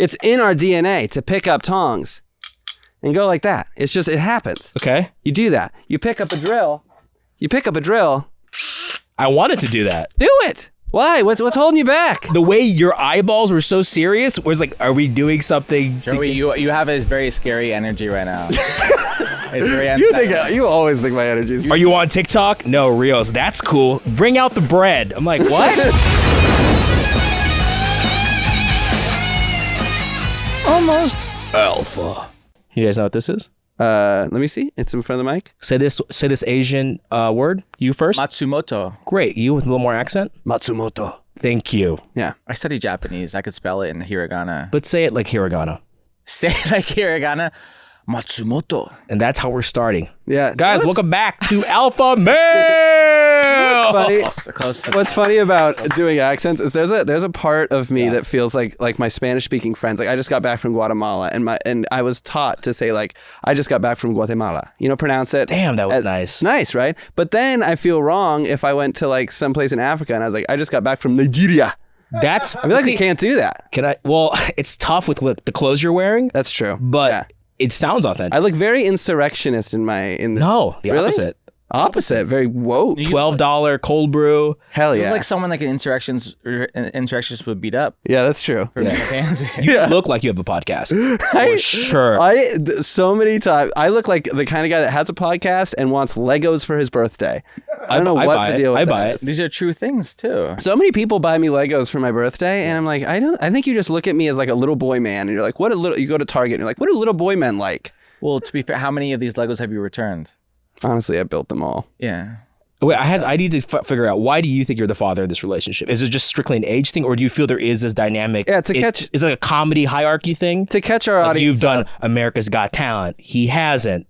It's in our DNA to pick up tongs and go like that. It's just, it happens. Okay. You do that. You pick up a drill. I wanted to do that. Do it. Why? What's holding you back? The way your eyeballs were so serious was like, are we doing something? Joey, you have a very scary energy right now. It's very You always think my energy is... Are you on TikTok? No, Reels. That's cool. Bring out the bread. I'm like, what? Almost. Alpha. You guys know what this is? Let me see. It's in front of the mic. Say this Asian word. You first. Matsumoto. Great. You with a little more accent. Matsumoto. Thank you. Yeah. I studied Japanese. I could spell it in hiragana. But say it like hiragana. Say it like hiragana. Matsumoto. And that's how we're starting. Yeah. Guys, welcome back to Alpha Male. What's funny about doing accents is there's a part of me that feels like my Spanish speaking friends. Like I just got back from Guatemala and I was taught to say like I just got back from Guatemala. Pronounce it. Damn, that was nice. Nice, right? But then I feel wrong if I went to like someplace in Africa and I was like I just got back from Nigeria. I feel like I can't do that. Well, it's tough with the clothes you're wearing. That's true. But it sounds authentic. I look very insurrectionist in No, the opposite. Opposite, very woke. $12 cold brew. Hell yeah. Like someone like an insurrectionist would beat up. Yeah, that's true. You look like you have a podcast. For sure. So many times, I look like the kind of guy that has a podcast and wants Legos for his birthday. I don't know what the deal with that. I buy it. These are true things too. So many people buy me Legos for my birthday, and I'm like, I think you just look at me as like a little boy man, and you're like, you go to Target, and you're like, what do little boy men like? Well, to be fair, how many of these Legos have you returned? Honestly, I built them all. Yeah. Wait, I need to figure out, why do you think you're the father of this relationship? Is it just strictly an age thing, or do you feel there is this dynamic? Yeah, is it like a comedy hierarchy thing? To catch our audience. You've done America's Got Talent. He hasn't.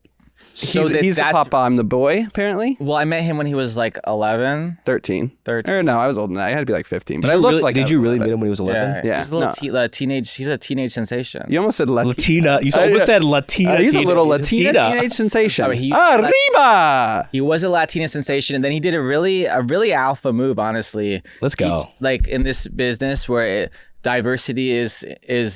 He's the papa, I'm the boy, apparently. Well, I met him when he was like 11. 13. Or no, I was older than that. I had to be like 15. But I looked like... Did you really meet him when he was 11? Yeah. He's a little teenage... He's a teenage sensation. You almost said Latina. You almost said Latina. He's a little Latina teenage sensation. Arriba! He was a Latina sensation, and then he did a really alpha move, honestly. Let's go. Like in this business where... diversity is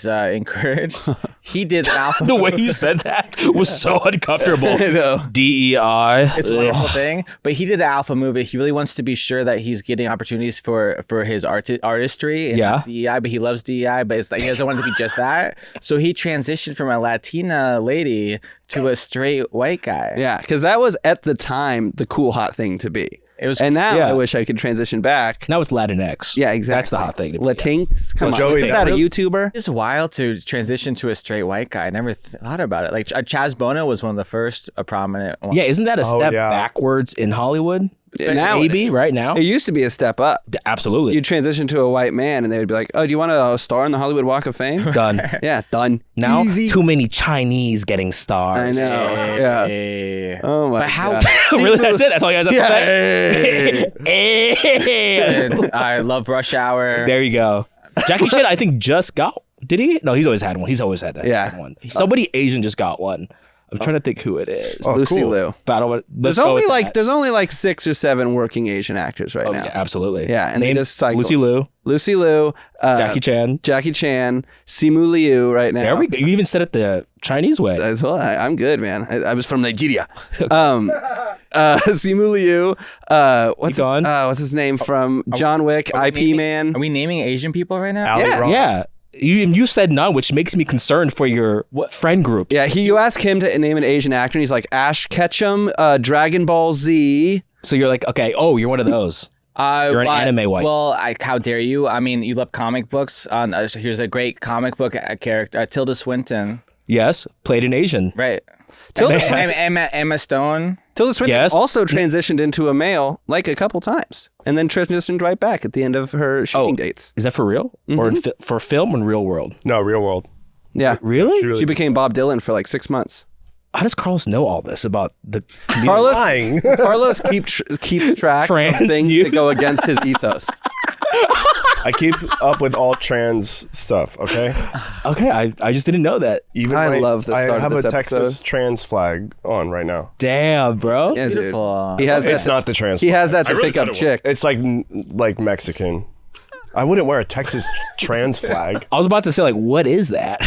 encouraged. He did an alpha. The way you said that was so uncomfortable. I know. DEI. It's a wonderful thing. But he did the alpha move. He really wants to be sure that he's getting opportunities for his artistry and DEI, but he loves DEI, but he doesn't want it to be just that. So he transitioned from a Latina lady to a straight white guy. Yeah, because that was at the time the cool hot thing to be. And now I wish I could transition back. Now it's Latinx. Yeah, exactly. That's the hot thing. Latinx. Come on. Joey, is that a YouTuber? It's wild to transition to a straight white guy. I never thought about it. Like Chaz Bono was one of the first prominent ones. Yeah, isn't that a step backwards in Hollywood? Now, maybe right now. It used to be a step up. Absolutely. You transition to a white man and they would be like, oh, do you want to star in the Hollywood Walk of Fame? Done. Yeah, done. Now, Easy. too many Chinese getting stars. I know. Yeah. Oh my God. Really? That's it? That's all you guys have to say? And I love Rush Hour. There you go. Jackie Chan, I think, just got... Did he? No, he's always had one. He's always had that. Yeah. One. Somebody Asian just got one. I'm trying to think who it is. Lucy Liu. But I don't want, there's only like 6 or 7 working Asian actors right now. Yeah, absolutely. Yeah, and they just cycle. Lucy Liu, Jackie Chan, Simu Liu right now. There we go. You even said it the Chinese way. That's well, I'm good, man. I was from Nigeria. Simu Liu. What's his name from John Wick? IP man. Are we naming Asian people right now? Yeah. You said none, which makes me concerned for your friend group. Yeah, you ask him to name an Asian actor, and he's like Ash Ketchum, Dragon Ball Z. So you're like, okay, you're one of those. You're an anime white. Well, how dare you? I mean, you love comic books. Here's a great comic book character, Tilda Swinton. Yes, played an Asian. Right. Emma Stone. Tilda Swinton also transitioned into a male like a couple times, and then transitioned right back at the end of her shooting dates. Is that for real? Mm-hmm. Or for film and real world? No, real world. Yeah. Really? She became Bob Dylan for like 6 months. How does Carlos know all this about the... Carlos keeps track of things that go against his ethos. I keep up with all trans stuff, okay? Okay, I just didn't know that. I love the start I have of this a Texas trans flag on right now. Damn, bro. Yeah, beautiful. Dude. He has it's not the trans flag. He has that to really pick up chicks. It's like Mexican. I wouldn't wear a Texas trans flag. I was about to say, like, what is that?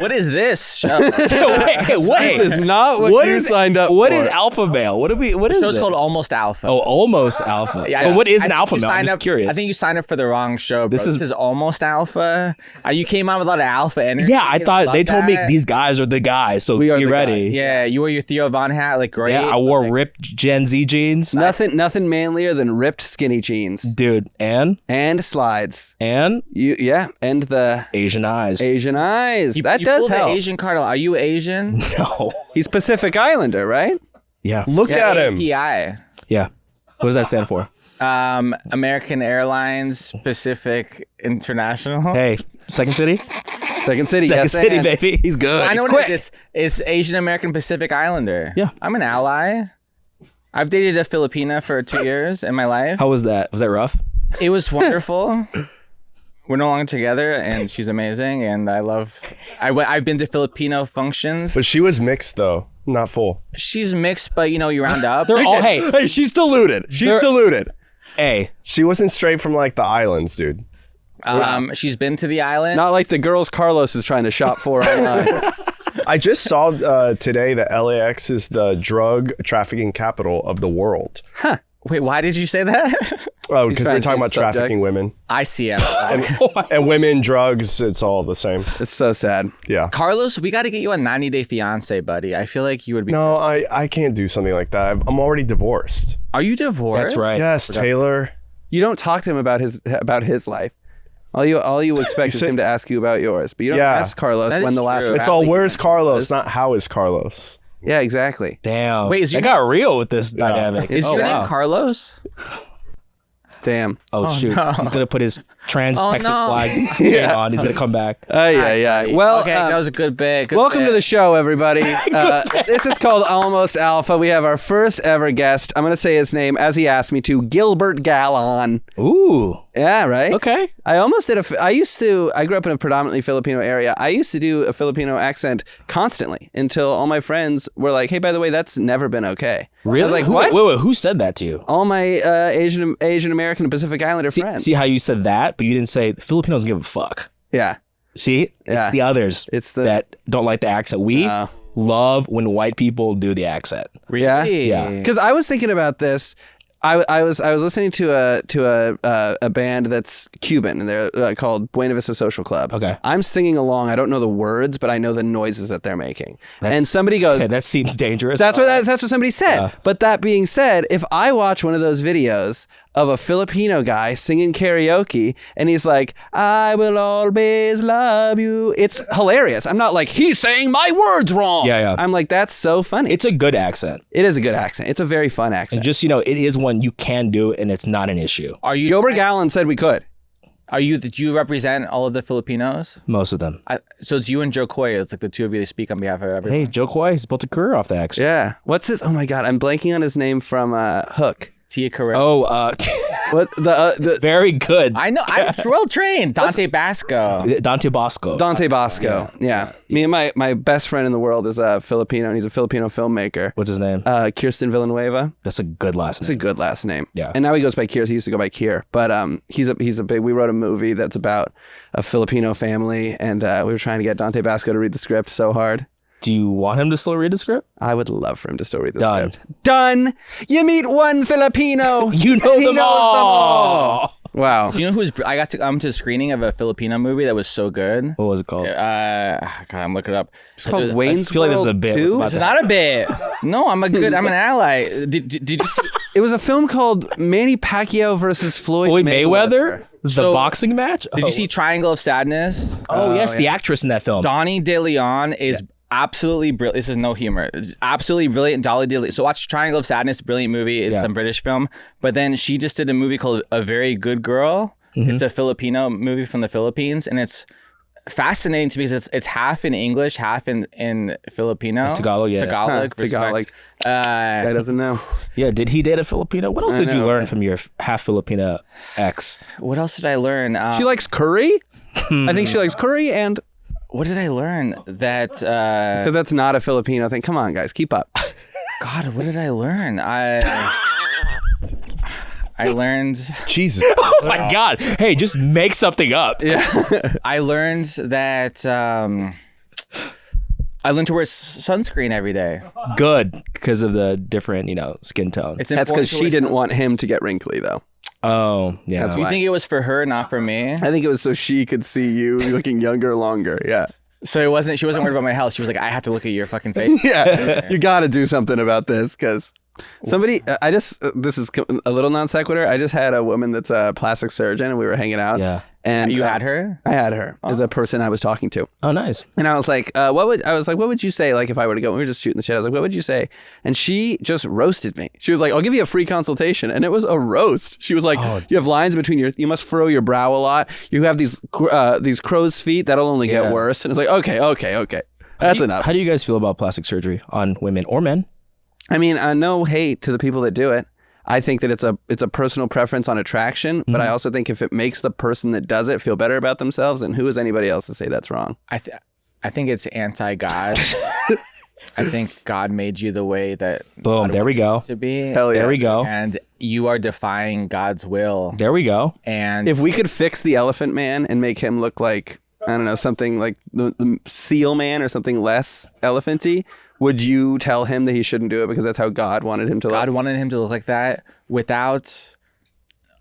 What is this show? This is not what you signed up What for. is alpha male? What is Show's this? called Almost Alpha. Oh, almost alpha. Yeah, But what is an I think alpha you male? I'm signed just up- curious. I think you signed up for the wrong show, bro. This is Almost Alpha. You came on with a lot of alpha energy. Yeah, I thought love they told me that. these guys are the guys, so We are be the ready. guys. Yeah, you wore your Theo Von hat, like great. Yeah, I wore ripped Gen Z jeans. Nothing manlier than ripped skinny jeans Dude, and slides. and And the Asian eyes. Asian eyes. That you does pulled help. The Asian card. Are you Asian? No. He's Pacific Islander, right? Yeah. Look at him. AAPI. Yeah. What does that stand for? American Airlines Pacific International. Hey, Second City? Second City. Second yes, City, and baby. He's good. I know He's what quick. it is. It's Asian American Pacific Islander. Yeah. I'm an ally. I've dated a Filipina for 2 years in my life. How was that? Was that rough? It was wonderful. We're no longer together, and she's amazing. And I've been to Filipino functions. But she was mixed though, not full. She's mixed, but you round up. They're all, hey, Hey, she's deluded. She's deluded. hey. She wasn't straight from like the islands, dude. She's been to the island. Not like the girls Carlos is trying to shop for online. I just saw today that LAX is the drug trafficking capital of the world. Wait, why did you say that? Oh, because trying we're to talking change about the subject. trafficking women. I see it. And women, drugs, it's all the same. It's so sad. Yeah. Carlos, we got to get you a 90-day fiance, buddy. I feel like you would be. No, I can't do something like that. I'm already divorced. Are you divorced? That's right. Yes, Taylor. You don't talk to him about his life. All you expect is him to ask you about yours, but you don't ask Carlos That when is the last. true. It's all where's Carlos, not how is Carlos. Yeah, exactly. Damn. Wait, is it your- got real with this dynamic. Is Oh, your wow. name Carlos? Damn. Oh, shoot. no. He's going to put his trans Oh, Texas no. flag on. He's going to come back. Yeah. Well, Okay, that was a good bit. Good welcome bit. to the show, everybody. This is called Almost Alpha. We have our first ever guest. I'm going to say his name as he asked me to. Gilbert Galon. Ooh. Yeah, right? Okay. I almost did I grew up in a predominantly Filipino area. I used to do a Filipino accent constantly until all my friends were like, hey, by the way, that's never been okay. Really? I was like, Who- what? Wait, who said that to you? All my Asian American and Pacific Islander friends. See how you said that, but you didn't say Filipinos give a fuck. Yeah. See? Yeah. It's the others It's the- that don't like the accent. We love when white people do the accent. Yeah. Yeah. Because I was thinking about this. I was listening to a band that's Cuban and they're called Buena Vista Social Club. Okay. I'm singing along. I don't know the words, but I know the noises that they're making. And somebody goes, Okay, that seems dangerous. That's what somebody said. But that being said, if I watch one of those videos of a Filipino guy singing karaoke and he's like, I will always love you, it's hilarious. I'm not like, he's saying my words wrong. Yeah. I'm like, that's so funny. It's a good accent. It is a good accent. It's a very fun accent. And just, it is one you can do and it's not an issue. Are you Gilbert Galon said we could. Do you represent all of the Filipinos? Most of them. So it's you and Joe Coy. It's like the two of you that speak on behalf of everyone. Hey, Joe Coy, he's built a career off the accent. Yeah. What's his? Oh my God. I'm blanking on his name from Hook. Tia Carrera. Oh, What the very good. I know. I'm well trained. Dante Basco. Dante Bosco. Dante Bosco. Yeah. Me and my best friend in the world is a Filipino and he's a Filipino filmmaker. What's his name? Kirsten Villanueva. That's a good last It's a name. good last name. Yeah. And now he goes by Kier. He used to go by Kier. But he's a big. We wrote a movie that's about a Filipino family, and we were trying to get Dante Basco to read the script so hard. Do you want him to still read the script? I would love for him to still read the Done. script. Done. You meet one Filipino. You know and he them knows all. Wow. Do you know who's? I got to come to a screening of a Filipino movie that was so good. What was it called? God, I'm looking it up. It's called Wayne's I feel like this is a World bit. 2? What's It's about not a bit. No, I'm an ally. Did you see? It was a film called Manny Pacquiao versus Floyd Floyd Mayweather? The So, boxing match? Did you see Triangle of Sadness? Oh, yes, the actress in that film. Donnie De Leon is absolutely brilliant. This is no humor. It's absolutely brilliant. Dolly De Leon. So watch Triangle of Sadness, brilliant movie. It's some British film. But then she just did a movie called A Very Good Girl. It's a Filipino movie from the Philippines, and it's fascinating to me because it's half in English, half in Filipino. Tagalog, yeah. Tagalog. Huh, Tagalog. respect. Guy doesn't know. Yeah, did he date a Filipino? What else did you know, learn but- from your half Filipino ex? What else did I learn? She likes curry. I think she likes curry, and What did I learn? That because that's not a Filipino thing. Come on, guys, keep up. God, what did I learn? I learned. Jesus. Oh my God. Hey, just make something up. Yeah. I learned that. I learned to wear sunscreen every day. Good, because of the different, skin tone. It's That's because she didn't want him to get wrinkly, though. Oh, yeah. That's You why. think it was for her, not for me? I think it was so she could see you looking younger longer. Yeah. So it wasn't. She wasn't worried about my health. She was like, I have to look at your fucking face. Yeah. You got to do something about this because somebody, this is a little non sequitur. I just had a woman that's a plastic surgeon and we were hanging out. Yeah. And You had her? I had her as a person I was talking to. Oh, nice. And I was like, what would you say? Like if I were to go, we were just shooting the shit. I was like, what would you say? And she just roasted me. She was like, I'll give you a free consultation. And it was a roast. She was like, you have lines between you must furrow your brow a lot. You have these crow's feet. That'll only get worse. And it's like, okay. That's enough. How do you guys feel about plastic surgery on women or men? I mean, no hate to the people that do it. I think that it's a personal preference on attraction, but I also think if it makes the person that does it feel better about themselves, and who is anybody else to say that's wrong? I think it's anti-God. I think God made you the way that Boom. God There we go. to be. Hell yeah. There we go. And you are defying God's will. There we go. And If we could fix the Elephant Man and make him look like, I don't know, something like the Seal Man or something less elephanty, would you tell him that he shouldn't do it because that's how God wanted him to look? God wanted him to look like that. Without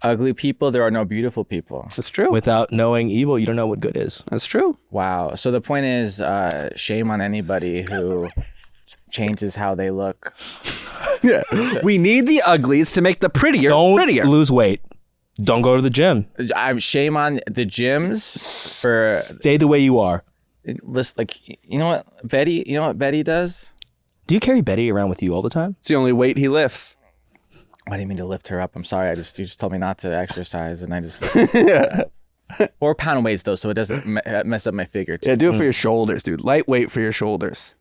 ugly people, there are no beautiful people. That's true. Without knowing evil, you don't know what good is. That's true. Wow. So the point is, shame on anybody who changes how they look. Yeah. We need the uglies to make the prettier Don't prettier. lose weight. Don't go to the gym. I'm shame on the gyms for Stay the way you are. list. Like, you know what Betty does? Do you carry Betty around with you all the time? It's the only weight he lifts. I didn't mean to lift her up. I'm sorry. You just told me not to exercise, and I just 4 pound weights though, so it doesn't mess up my figure too. Yeah, do it for your shoulders, dude. Lightweight for your shoulders.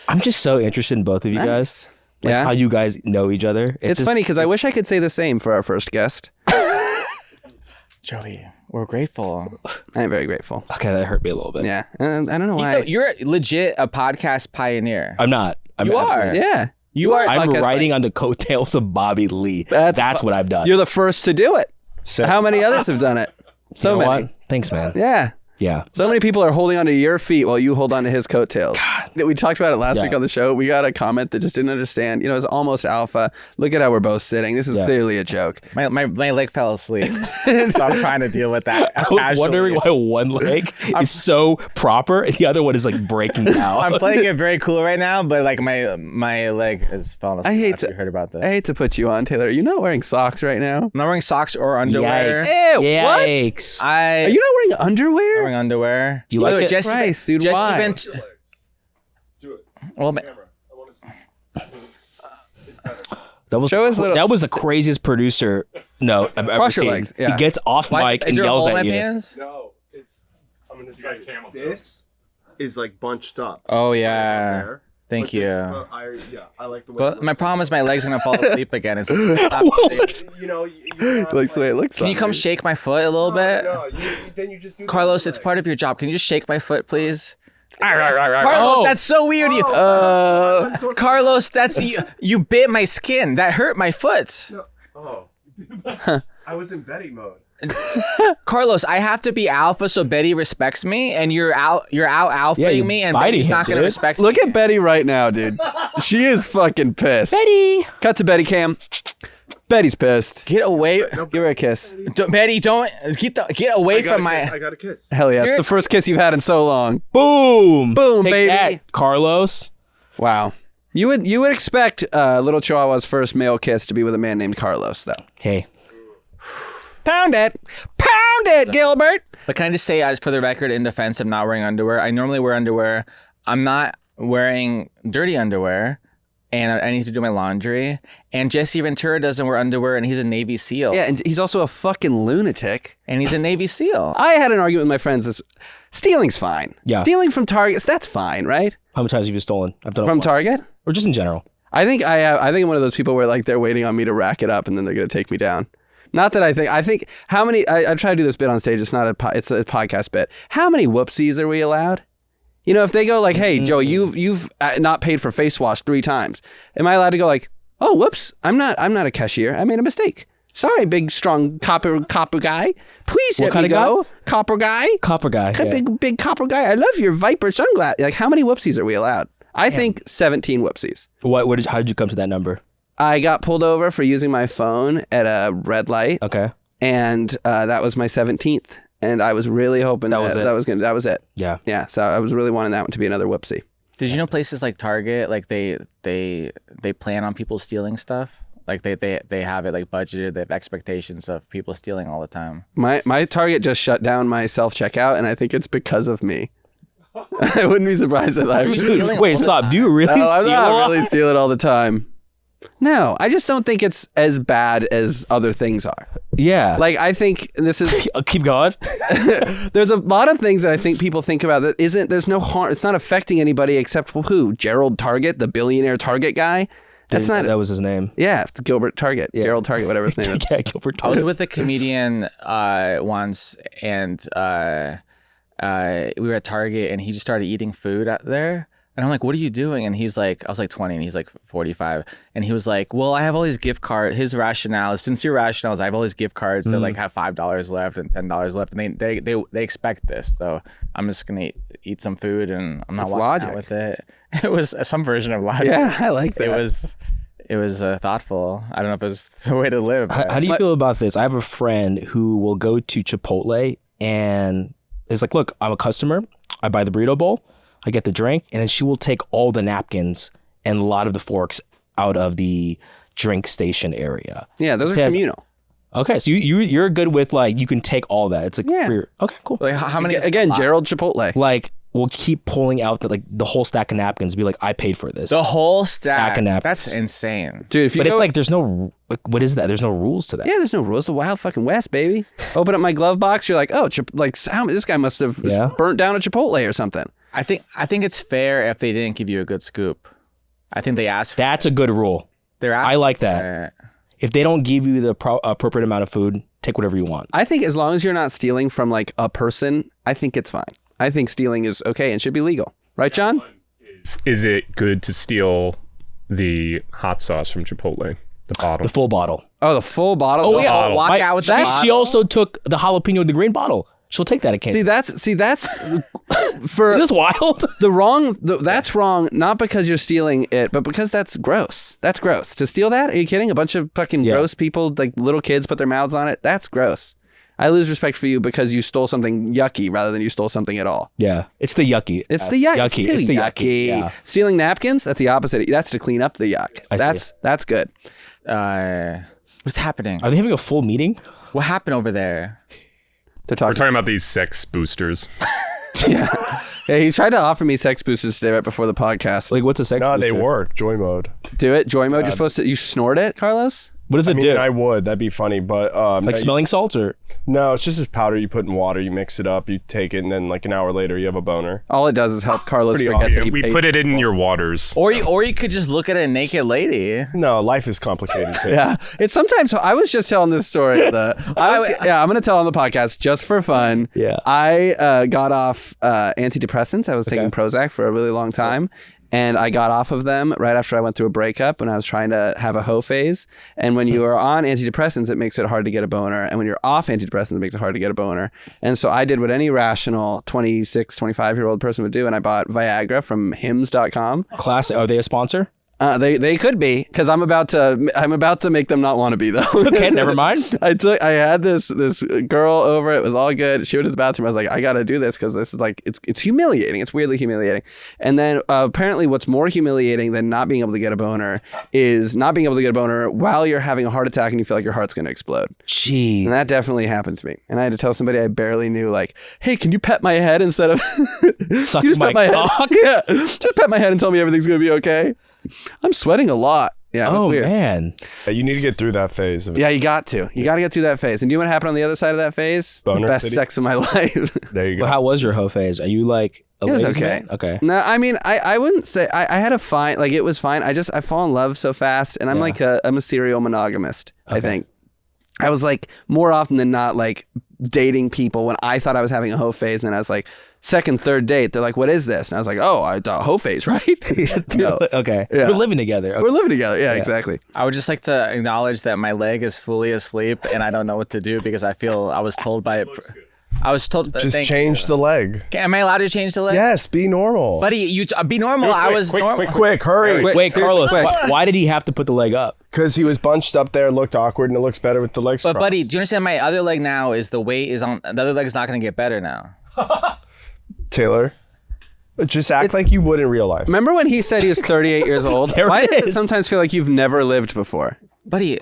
I'm just so interested in both of you guys. Like Yeah. how you guys know each other. It's funny because I wish I could say the same for our first guest. Joey, we're grateful. I am very grateful. Okay, that hurt me a little bit. Yeah. And I don't know why. You're legit a podcast pioneer. I'm not. You are. Yeah. You are. I'm podcast riding on the coattails of Bobby Lee. That's what I've done. You're the first to do it. How many others have done it? So You know many. what? Thanks, man. Yeah. Yeah. So many people are holding onto your feet while you hold on to his coattails. We talked about it last week on the show. We got a comment that just didn't understand. It's almost alpha. Look at how we're both sitting. This is clearly a joke. My leg fell asleep. So I'm trying to deal with that. I was wondering why one leg is so proper and the other one is like breaking out. I'm playing it very cool right now, but like my leg has fallen asleep. You heard about this. I hate to put you on, Taylor. Are you not wearing socks right now? I'm not wearing socks or underwear. Ew, Yikes. Are you not wearing underwear? Wearing underwear. You like it? Jesse, Christ, dude, Jesse why? Ben- Do it. well, That was Show us a little- that was the craziest producer. No, I've ever Cross your seen. legs, yeah. He gets off mic is and there a yells hole in at my you. pants? No, I'm gonna tell you. This is like bunched up. Oh yeah. There. Thank But you. this, I like the way. But my problem is my legs are gonna fall asleep again. It's you know, you Looks the way it looks. Can you come shake my foot a little bit? No, then you just do. Carlos, it's part of your job. Can you just shake my foot, please? Oh. Carlos, that's so weird. Oh. Carlos, that's you bit my skin. That hurt my foot. Oh. I was in Betty mode. Carlos, I have to be alpha so Betty respects me, and you're out alphaing you're me, and biting Betty's him, not gonna dude. respect Look me. at Betty right now, dude. She is fucking pissed. Betty. Cut to Betty Cam. Betty's pissed. Get away, Give her a kiss. Betty! Don't get away from I my. got a kiss. Hell yeah. It's You're- the first kiss you've had in so long. Boom. Boom, Take baby. that, Carlos. Wow. You would expect little Chihuahua's first male kiss to be with a man named Carlos, though. Hey. Pound it. Pound it, Gilbert. But can I just say, as for the record, in defense, I'm not wearing underwear. I normally wear underwear. I'm not wearing dirty underwear, and I need to do my laundry. And Jesse Ventura doesn't wear underwear, and he's a Navy SEAL. Yeah, and he's also a fucking lunatic. And he's a Navy SEAL. I had an argument with my friends. Stealing's fine. Yeah. Stealing from Targets, that's fine, right? How many times have you stolen? I've done it From once. Target? Or just in general. I think I'm one of those people where like they're waiting on me to rack it up and then they're gonna take me down. Not that I think how many I try to do this bit on stage. It's not it's a podcast bit. How many whoopsies are we allowed? If they go like, hey Joe, you've not paid for face wash 3 times. Am I allowed to go like, oh whoops, I'm not a cashier. I made a mistake. Sorry, big, strong copper guy. Please let me go. Copper guy. Copper guy. Yeah. Big copper guy. I love your Viper sunglasses. Like, how many whoopsies are we allowed? I think 17 whoopsies. How did you come to that number? I got pulled over for using my phone at a red light. Okay. And that was my 17th. And I was really hoping that was it. Yeah. Yeah. So I was really wanting that one to be another whoopsie. Did you know places like Target, like they plan on people stealing stuff? Like they have it like budgeted. They have expectations of people stealing all the time. My Target just shut down my self-checkout, and I think it's because of me. I wouldn't be surprised if I... Wait, stop. Do you really steal? I'm not really steal it all the time. No, I just don't think it's as bad as other things are. Yeah. Like, I think this is... Keep going. There's a lot of things that I think people think about that there's no harm. It's not affecting anybody except who? Gerald Target, the billionaire Target guy? That was his name. Yeah, Gilbert Target. Yeah. Gerald Target, whatever his name is. Yeah, Gilbert Target. I was with a comedian once, and we were at Target, and he just started eating food out there. And I'm like, what are you doing? And he's like, I was like 20 and he's like 45. And he was like, well, I have all these gift cards. His rationale, sincere rationale is I have all these gift cards that like have $5 left and $10 left. And they expect this. So I'm just going to eat some food and I'm not walking out with it. It was some version of logic. Yeah, I like that. It was thoughtful. I don't know if it was the way to live. How do you feel about this? I have a friend who will go to Chipotle and is like, look, I'm a customer. I buy the burrito bowl. I get the drink, and then she will take all the napkins and a lot of the forks out of the drink station area. Yeah, those are communal. Okay, so you're good with like you can take all that. It's like okay, cool. Like how many? Again, Gerald Chipotle. Like we'll keep pulling out the whole stack of napkins. Be like, I paid for this. The whole stack of napkins. That's insane, dude. It's like there's no what is that? There's no rules to that. Yeah, there's no rules. The Wild fucking West, baby. Open up my glove box. You're like, oh, this guy must have burnt down a Chipotle or something. I think it's fair if they didn't give you a good scoop. I think they asked for That's a good rule. I like that. If they don't give you the appropriate amount of food, take whatever you want. I think as long as you're not stealing from like a person, I think it's fine. I think stealing is okay and should be legal. Right, John? Is it good to steal the hot sauce from Chipotle? The bottle. The full bottle. Oh, the full bottle? Oh, yeah. Walk out with that. She also took the jalapeno, the green bottle. She'll take that at Candy. See, that's for... Is this wild? That's wrong, not because you're stealing it, but because that's gross. That's gross. To steal that? Are you kidding? A bunch of fucking gross people, like little kids, put their mouths on it? That's gross. I lose respect for you because you stole something yucky rather than you stole something at all. Yeah. It's the yucky. It's the yucky. It's the yucky. Yeah. Stealing napkins? That's the opposite. That's to clean up the yuck. That's good. What's happening? Are they having a full meeting? What happened over there? We're talking about these sex boosters. Yeah, he tried to offer me sex boosters today right before the podcast. Like, what's a sex booster? No, they work. Joy mode. Do it. Joy mode. You're supposed to. You snort it, Carlos? What does it do? I would. That'd be funny, but like smelling salts or no? It's just this powder you put in water. You mix it up. You take it, and then like an hour later, you have a boner. All it does is help Carlos Pretty forget awesome. that he We paid put it in your waters. Or you could just look at a naked lady. No, life is complicated too. Yeah, it's sometimes. I was just telling this story. I'm going to tell on the podcast just for fun. Yeah, I got off antidepressants. I was taking Prozac for a really long time. And I got off of them right after I went through a breakup when I was trying to have a hoe phase. And when you are on antidepressants, it makes it hard to get a boner. And when you're off antidepressants, it makes it hard to get a boner. And so I did what any rational 26, 25-year-old person would do. And I bought Viagra from hims.com. Classic. Are they a sponsor? They could be, because I'm about to make them not want to be though. Okay, never mind. I had this girl over. It was all good. She went to the bathroom. I was like, I got to do this because this is like it's humiliating. It's weirdly humiliating. And then apparently, what's more humiliating than not being able to get a boner is not being able to get a boner while you're having a heart attack and you feel like your heart's going to explode. Jeez. And that definitely happened to me. And I had to tell somebody I barely knew, like, hey, can you pet my head instead of suck my cock? Yeah, just pet my head and tell me everything's going to be okay. I'm sweating a lot. Yeah. It was weird. Man. Yeah, you need to get through that phase of it. Yeah, you got to. You got to get through that phase. And do you know what happened on the other side of that phase? Boner Best city? sex of my life. There you go. Well, how was your hoe phase? Are you like a It was ladies' okay. man? Okay. No, I mean, I wouldn't say I had a fine. Like it was fine. I fall in love so fast, and I'm I'm a serial monogamist. Okay. I think I was like more often than not like dating people when I thought I was having a hoe phase, and then I was like, second, third date, they're like, "What is this?" And I was like, "Oh, I thought hoe face, right?" No. Okay. Yeah. We're living together. Okay. We're living together. Yeah, exactly. I would just like to acknowledge that my leg is fully asleep and I don't know what to do because I was told by it. I was told Just change the leg. Am I allowed to change the leg? Yes, be normal. Buddy, you be normal. I was normal. Quick, hurry. Wait, Carlos, why did he have to put the leg up? Because he was bunched up there, looked awkward, and it looks better with the legs But crossed. buddy, do you understand? My other leg now is the weight is on. The other leg is not going to get better now. Taylor, just act like you would in real life. Remember when he said he was 38 years old? There Why it does it is. sometimes feel like you've never lived before? Buddy,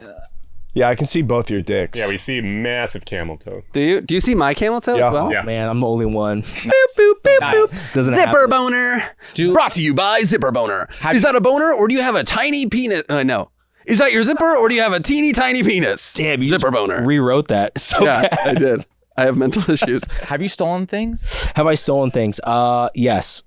Yeah, I can see both your dicks. Yeah, we see massive camel toe. Do you? Do you see my camel toe? Yeah. as well? Yeah. Man, I'm the only one. Boop, boop, boop, boop. Doesn't Zipper happen. boner. Brought to you by Zipper Boner. Is that a boner or do you have a tiny penis? No. Is that your zipper or do you have a teeny tiny penis? Damn, you Zipper just boner. rewrote that so Yeah, fast. I did. I have mental issues. have you stolen things? Have I stolen things? Yes.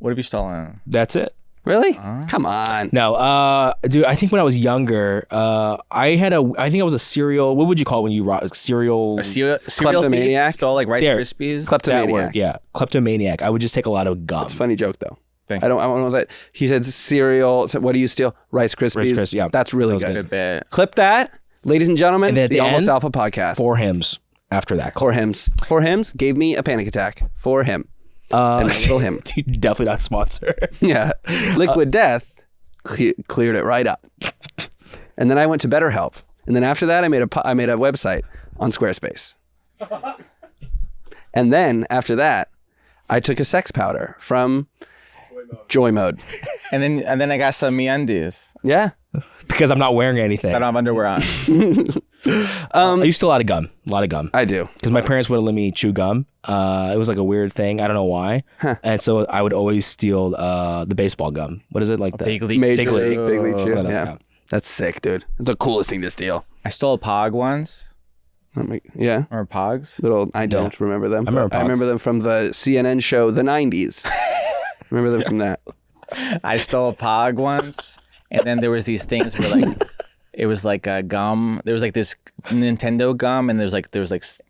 What have you stolen? That's it. Really? Come on. No, dude. I think when I was younger, I think I was a serial. What would you call it when you serial? Serial Kleptomaniac? thief? Stole like Rice There. Krispies? That Kleptomaniac. word, yeah, kleptomaniac. I would just take a lot of gum. It's a funny joke though. Thank I don't know that. He said cereal. So what do you steal? Rice Krispies. Rice Krispies, yeah. That's really That was good. Good bit. Clip that, ladies and gentlemen. And then at the the Almost end, Alpha podcast. 4 hymns after that. Four hymns gave me a panic attack. For him. And a little him. Dude, definitely not sponsor. Yeah. Liquid Death cleared it right up. And then I went to BetterHelp. And then after that, I made a website on Squarespace. And then after that, I took a sex powder from Joy Mode. And then I got some MeUndies. Yeah. Because I'm not wearing anything. I don't have underwear on. I used to a lot of gum. I do. Because my parents wouldn't let me chew gum. It was like a weird thing. I don't know why. And so I would always steal the baseball gum. What is it like? Big The League. Big League Chew. Whatever, Yeah. yeah. That's sick, dude. It's the coolest thing to steal. I stole a Pog once. Yeah. Or Pogs. I don't remember them. I remember but I Pogs. remember them from the CNN show, The 90s. Remember them from that. I stole a Pog once. And then there was these things where like it was like a gum. There was like this Nintendo gum, and there was like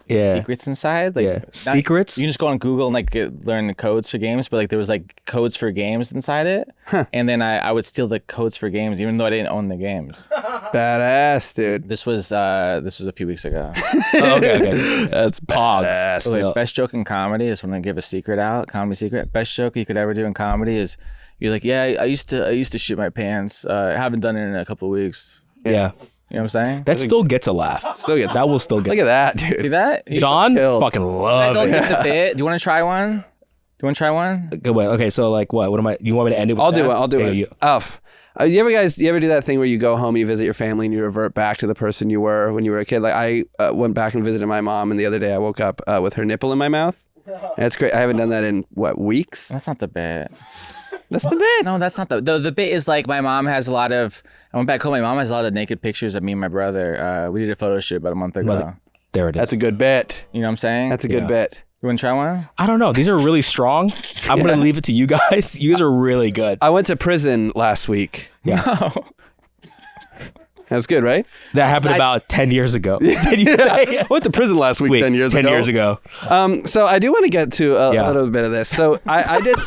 Yeah. secrets inside. Like Yeah. Secrets? You can just go on Google and like learn the codes for games, but like there was like codes for games inside it. And then I would steal the codes for games, even though I didn't own the games. Badass, dude. This was a few weeks ago. Oh, okay. That's Pogs. So like, best joke in comedy is when I give a secret out, comedy secret. Best joke you could ever do in comedy is you're like, yeah, I used to shit my pants. I haven't done it in a couple of weeks. Yeah. You know what I'm saying? That still gets a laugh. Still gets That will still get. Look at that, dude. See that? You John killed. fucking love don't it. get the bit. Do you want to try one? Good way. Okay, so like what? What am I? You want me to end it with I'll that? do it. I'll do Okay, it. You ever do that thing where you go home and you visit your family and you revert back to the person you were when you were a kid? Like I went back and visited my mom, and the other day I woke up with her nipple in my mouth. And it's great. I haven't done that in weeks? That's not the bit. That's the bit. No, that's not the bit is like my mom has a lot of. I went back home. My mom has a lot of naked pictures of me and my brother. We did a photo shoot about a month ago. There it is. That's a good bit. You know what I'm saying? That's a good bit. You want to try one? I don't know. These are really strong. I'm gonna leave it to you guys. You guys are really good. I went to prison last week. No. That was good, right? That happened about 10 years ago. Did you say? I went to prison last week. Wait, 10 years 10 ago. years ago. So I do want to get to a Yeah. little bit of this. So I did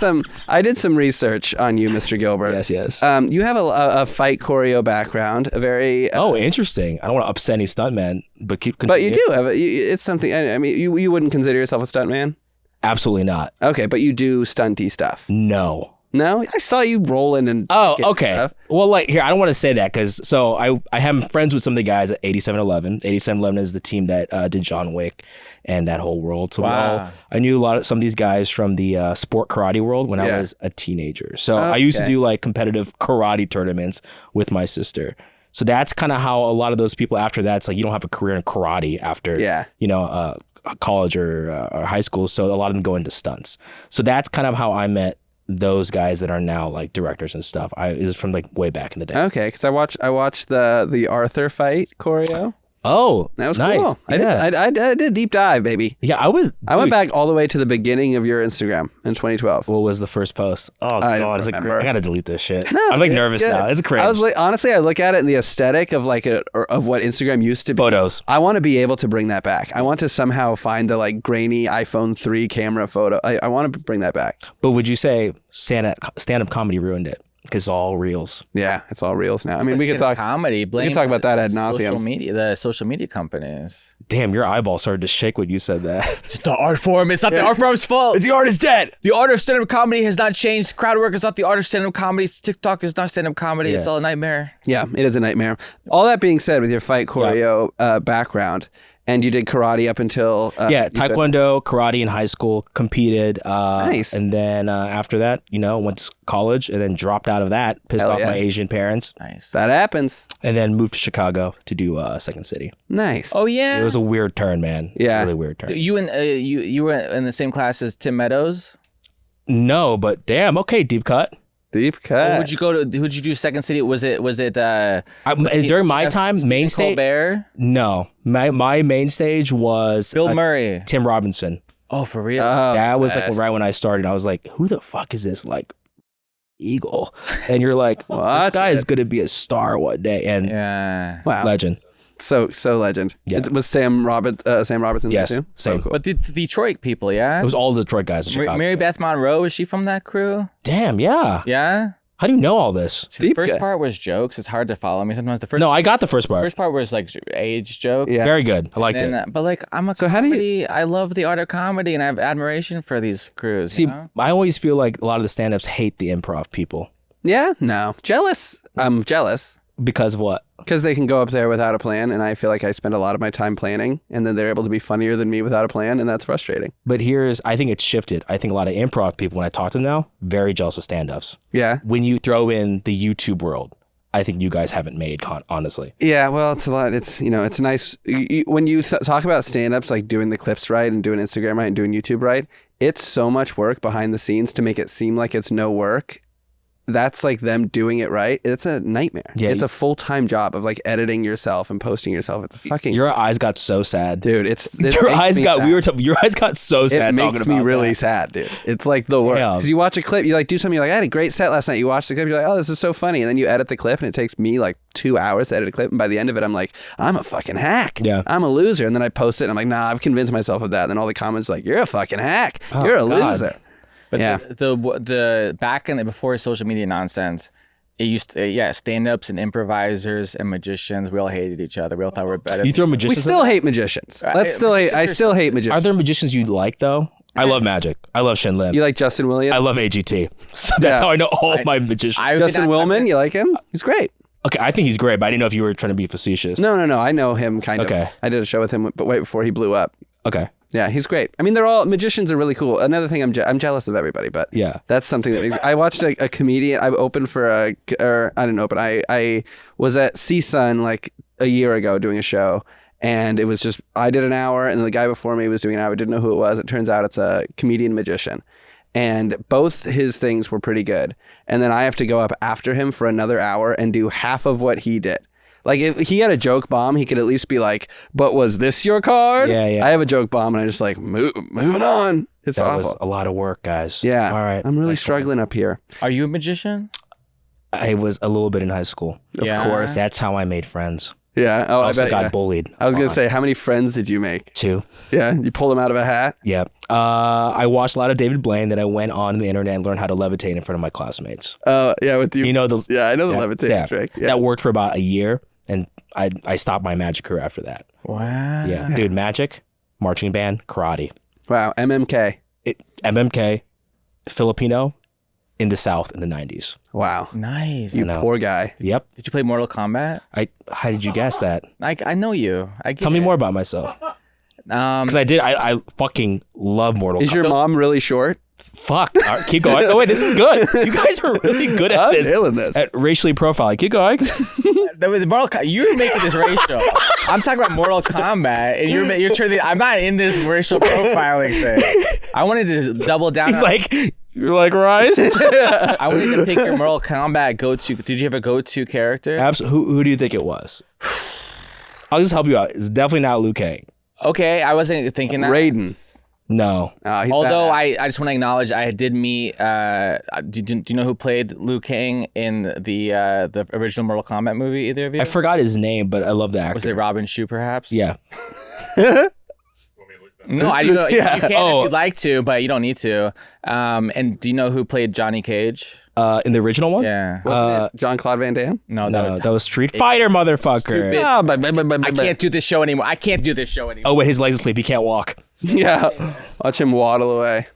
some research on you, Mr. Gilbert. Yes. You have a fight choreo background, a very. Oh, interesting. I don't want to upset any stuntmen, but keep. But you continue. do have it's something. I mean, you wouldn't consider yourself a stuntman. Absolutely not. Okay, but you do stunty stuff. No. No, I saw you rolling and. Oh, getting okay. stuff. Well, like here, I don't want to say that because I am friends with some of the guys at 8711. 8711 is the team that did John Wick and that whole world. So Wow. I knew some of these guys from the sport karate world when I was a teenager. So I used to do like competitive karate tournaments with my sister. So that's kind of how a lot of those people after that, it's like you don't have a career in karate after college or high school. So a lot of them go into stunts. So that's kind of how I met those guys that are now like directors and stuff. It was from like way back in the day. Okay, because I watched the Arthur fight choreo. Oh, That was nice. cool. Yeah. I did a deep dive, baby. Yeah, I went back all the way to the beginning of your Instagram in 2012. What was the first post? Oh I god, don't it's remember. I gotta delete this shit. No, I'm like it's nervous good. now. It's a cringe. I was like, honestly, I look at it in the aesthetic of of what Instagram used to be. Photos. I want to be able to bring that back. I want to somehow find a like grainy iPhone 3 camera photo. I want to bring that back. But would you say stand-up comedy ruined it? Because it's all reels. Yeah, it's all reels now. I mean, we could talk comedy. We could talk about that ad nauseum. The social media companies. Damn, your eyeball started to shake when you said that. It's the art form. It's not the art form's fault. The art is dead. The art of stand-up comedy has not changed. Crowd work is not the art of stand-up comedy. TikTok is not stand-up comedy. Yeah. It's all a nightmare. Yeah, it is a nightmare. All that being said, with your fight choreo background, and you did karate up until taekwondo, karate in high school, competed. Nice. And then after that, went to college and then dropped out of that, pissed Hell off yeah. my Asian parents, Nice. That happens. and then moved to Chicago to do Second City. Nice. Oh yeah. It was a weird turn, man. Yeah. Really weird turn. You and you were in the same class as Tim Meadows. No, but damn, okay, deep cut. Deep cut. Who'd you do Second City? Was it During my time, main stage. Colbert? No, my main stage was Bill Murray. Tim Robinson. Oh, for real? That was like yes. right when I started. I was like, who the fuck is this like eagle? And you're like, this What? guy is gonna be a star one day. And Yeah. Wow. legend. So legend. Yeah. It was Sam Robertson Yes, there too? same. Oh, cool. But the Detroit people, yeah? It was all the Detroit guys in Chicago. Mary Beth Monroe, is she from that crew? Damn, yeah. Yeah? How do you know all this? See, the Deep first guy. part was jokes. It's hard to follow me sometimes. The first No, I got the first part. first part was like age joke. Yeah. Very good. I liked And, it. but like I'm a So how do you- comedy. I love the art of comedy, and I have admiration for these crews. See, you know? I always feel like a lot of the stand-ups hate the improv people. Yeah? No. Jealous. I'm jealous. Because of what? Because they can go up there without a plan, and I feel like I spend a lot of my time planning, and then they're able to be funnier than me without a plan, and that's frustrating. But I think it's shifted. I think a lot of improv people, when I talk to them now, very jealous of stand-ups. Yeah. When you throw in the YouTube world, I think you guys haven't made, honestly. Yeah, well, it's a lot. It's, it's nice. When you talk about stand-ups, like doing the clips right and doing Instagram right and doing YouTube right, it's so much work behind the scenes to make it seem like it's no work. That's like them doing it right. It's a nightmare. Yeah, it's a full-time job of like editing yourself and posting yourself. It's fucking Your eyes got so sad. dude. Your eyes got your eyes got so sad. It talking makes me about really that. sad, dude. It's like the worst. Yeah. Because you watch a clip, you like do something, you're like, I had a great set last night. You watch the clip, you're like, oh, this is so funny. And then you edit the clip, and it takes me like 2 hours to edit a clip. And by the end of it, I'm like, I'm a fucking hack. Yeah. I'm a loser. And then I post it, and I'm like, nah, I've convinced myself of that. And then all the comments are like, you're a fucking hack. Oh, You're a God. loser. But Yeah. the back in the before social media nonsense, it used to, stand-ups and improvisers and magicians. We all hated each other. We all thought we were better. You throw We magicians. still hate magicians. I still hate magicians. Are there magicians you like though? I love magic. I love Shin Lim. You like Justin Williams? I love AGT. So that's Yeah. how I know all my magicians. Justin Willman, you like him? He's great. Okay, I think he's great, but I didn't know if you were trying to be facetious. No. I know him kind of. Okay. I did a show with him, but right before he blew up. Okay. Yeah, he's great. I mean, magicians are really cool. Another thing, I'm jealous of everybody, but Yeah. that's something that makes, I watched a comedian. I opened for I didn't open. I was at CSUN like a year ago doing a show, and it was just, I did an hour, and the guy before me was doing an hour. I didn't know who it was. It turns out it's a comedian magician. And both his things were pretty good. And then I have to go up after him for another hour and do half of what he did. Like, if he had a joke bomb, he could at least be like, but was this your card? Yeah. I have a joke bomb, and I just like, moving on. It's That awful. was a lot of work, guys. Yeah. All right. I'm really struggling up here. Are you a magician? I was a little bit in high school. Of Yeah. course. That's how I made friends. Yeah. Oh, I I also bet. got Yeah. bullied. I was going a to lot. say, how many friends did you make? 2. Yeah. You pull them out of a hat? Yeah. I watched a lot of David Blaine. Then I went on the internet and learned how to levitate in front of my classmates. Oh, yeah. With you. You know the Yeah, I know the yeah, levitating yeah. trick. Yeah. That worked for about a year, and I stopped my magic career after that. Wow. Yeah, dude, magic, marching band, karate, Wow. MMK. MMK, Filipino, in the South in the 90s. Wow. Nice. You know. poor guy. Yep. Did you play Mortal Kombat? How did you guess that? I know you. Tell me more about myself. Because I did. I fucking love Mortal Kombat. Is your mom really short? Fuck. All right, keep going. Oh, wait, this is good. You guys are really good at I'm this. nailing this. At racially profiling. Keep going. You're making this racial. I'm talking about Mortal Kombat, and you're turning. I'm not in this racial profiling thing. I wanted to double down. He's like, you're like Rise. I wanted to pick your Mortal Kombat go-to. Did you have a go-to character? Absolutely. Who do you think it was? I'll just help you out. It's definitely not Liu Kang. Okay, I wasn't thinking that. Raiden. No. Although I just want to acknowledge I did meet. Do you know who played Liu Kang in the original Mortal Kombat movie? Either of you? I forgot his name, but I love the actor. Was it Robin Shu, perhaps? Yeah. No, I do know. Yeah. You can if you'd like to, but you don't need to. And do you know who played Johnny Cage? In the original one? Yeah. Jean-Claude Van Damme. No, that was Street Fighter, motherfucker. I can't do this show anymore. Oh, wait, his legs asleep. He can't walk. Yeah. Watch him waddle away.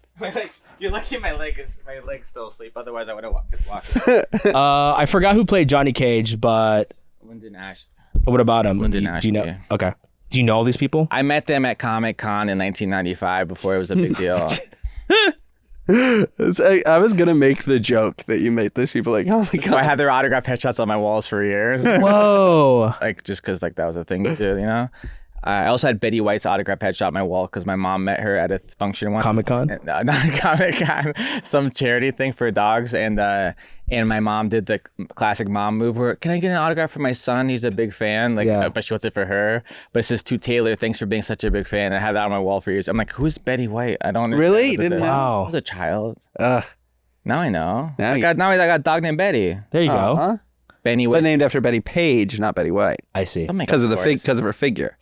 You're lucky my leg's still asleep. Otherwise, I would have walked. I forgot who played Johnny Cage, but Lyndon Ash. what about him? Lyndon Do you know? Ashby. Okay. Do you know all these people? I met them at Comic-Con in 1995 before it was a big deal. I was gonna make the joke that you made these people like, oh my god. So I had their autograph headshots on my walls for years. Whoa. Like just because like that was a thing to do, you know. I also had Betty White's autograph headshot on my wall because my mom met her at a function once. Comic-Con? Not a Comic-Con, some charity thing for dogs, and my mom did the classic mom move where, can I get an autograph for my son? He's a big fan, but she wants it for her. But it says to Taylor, thanks for being such a big fan. I had that on my wall for years. I'm like, who's Betty White? I don't Really? Didn't know. Wow. I was a child. Ugh. Now I know. Now I got a dog named Betty. There you go. Huh? Benny But was named after Betty Page, not Betty White, I see. because of because of her figure.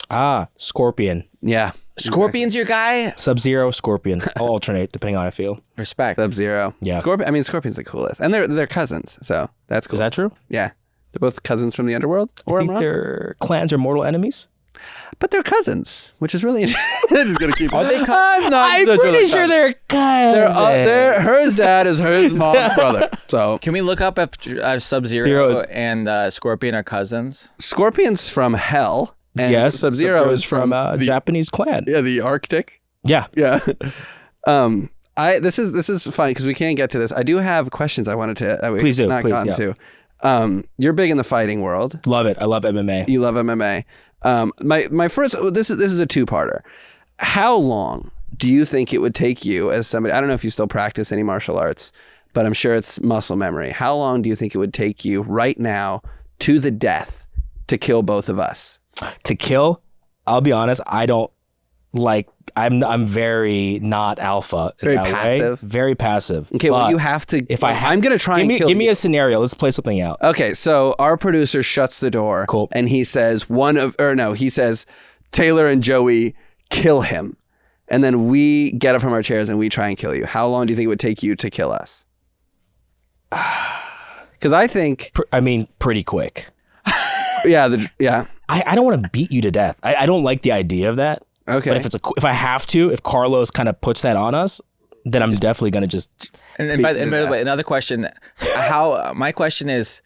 Scorpion. Yeah. Scorpion's your guy? Sub-Zero, Scorpion. I'll alternate depending on how I feel. Respect. Sub-Zero. Yeah. Scorpion's the coolest, and they're cousins, so that's cool. Is that true? Yeah. They're both cousins from the underworld. I think their clans are mortal enemies. But they're cousins, which is really interesting. They're just gonna keep. Are they I'm pretty sure they're cousins. Her dad is her mom's brother. So Can we look up if Sub-Zero and Scorpion are cousins? Scorpion's from hell, and Yes, Sub-Zero is from a the Japanese clan. yeah, the Arctic. Yeah. Yeah. This is fine because we can't get to this. I do have questions I wanted to. Please do, not please, gotten yeah. to. You're big in the fighting world. Love it. I love MMA. You love MMA. My first. This is a two-parter. How long do you think it would take you as somebody? I don't know if you still practice any martial arts, but I'm sure it's muscle memory. How long do you think it would take you right now to the death to kill both of us? To kill, I'll be honest, I don't like. I'm very not alpha. In Very that passive? Way. Very passive. Okay, well, But you have to. If I'm gonna try and kill give me you. a scenario. Let's play something out. Okay, so our producer shuts the door. Cool. And he says he says Taylor and Joey kill him. And then we get up from our chairs and we try and kill you. How long do you think it would take you to kill us? Because I think Pretty quick. yeah. I don't want to beat you to death. I don't like the idea of that. Okay. But if I have to, if Carlos kind of puts that on us, then I'm definitely gonna just. And by the way, another question. My question is,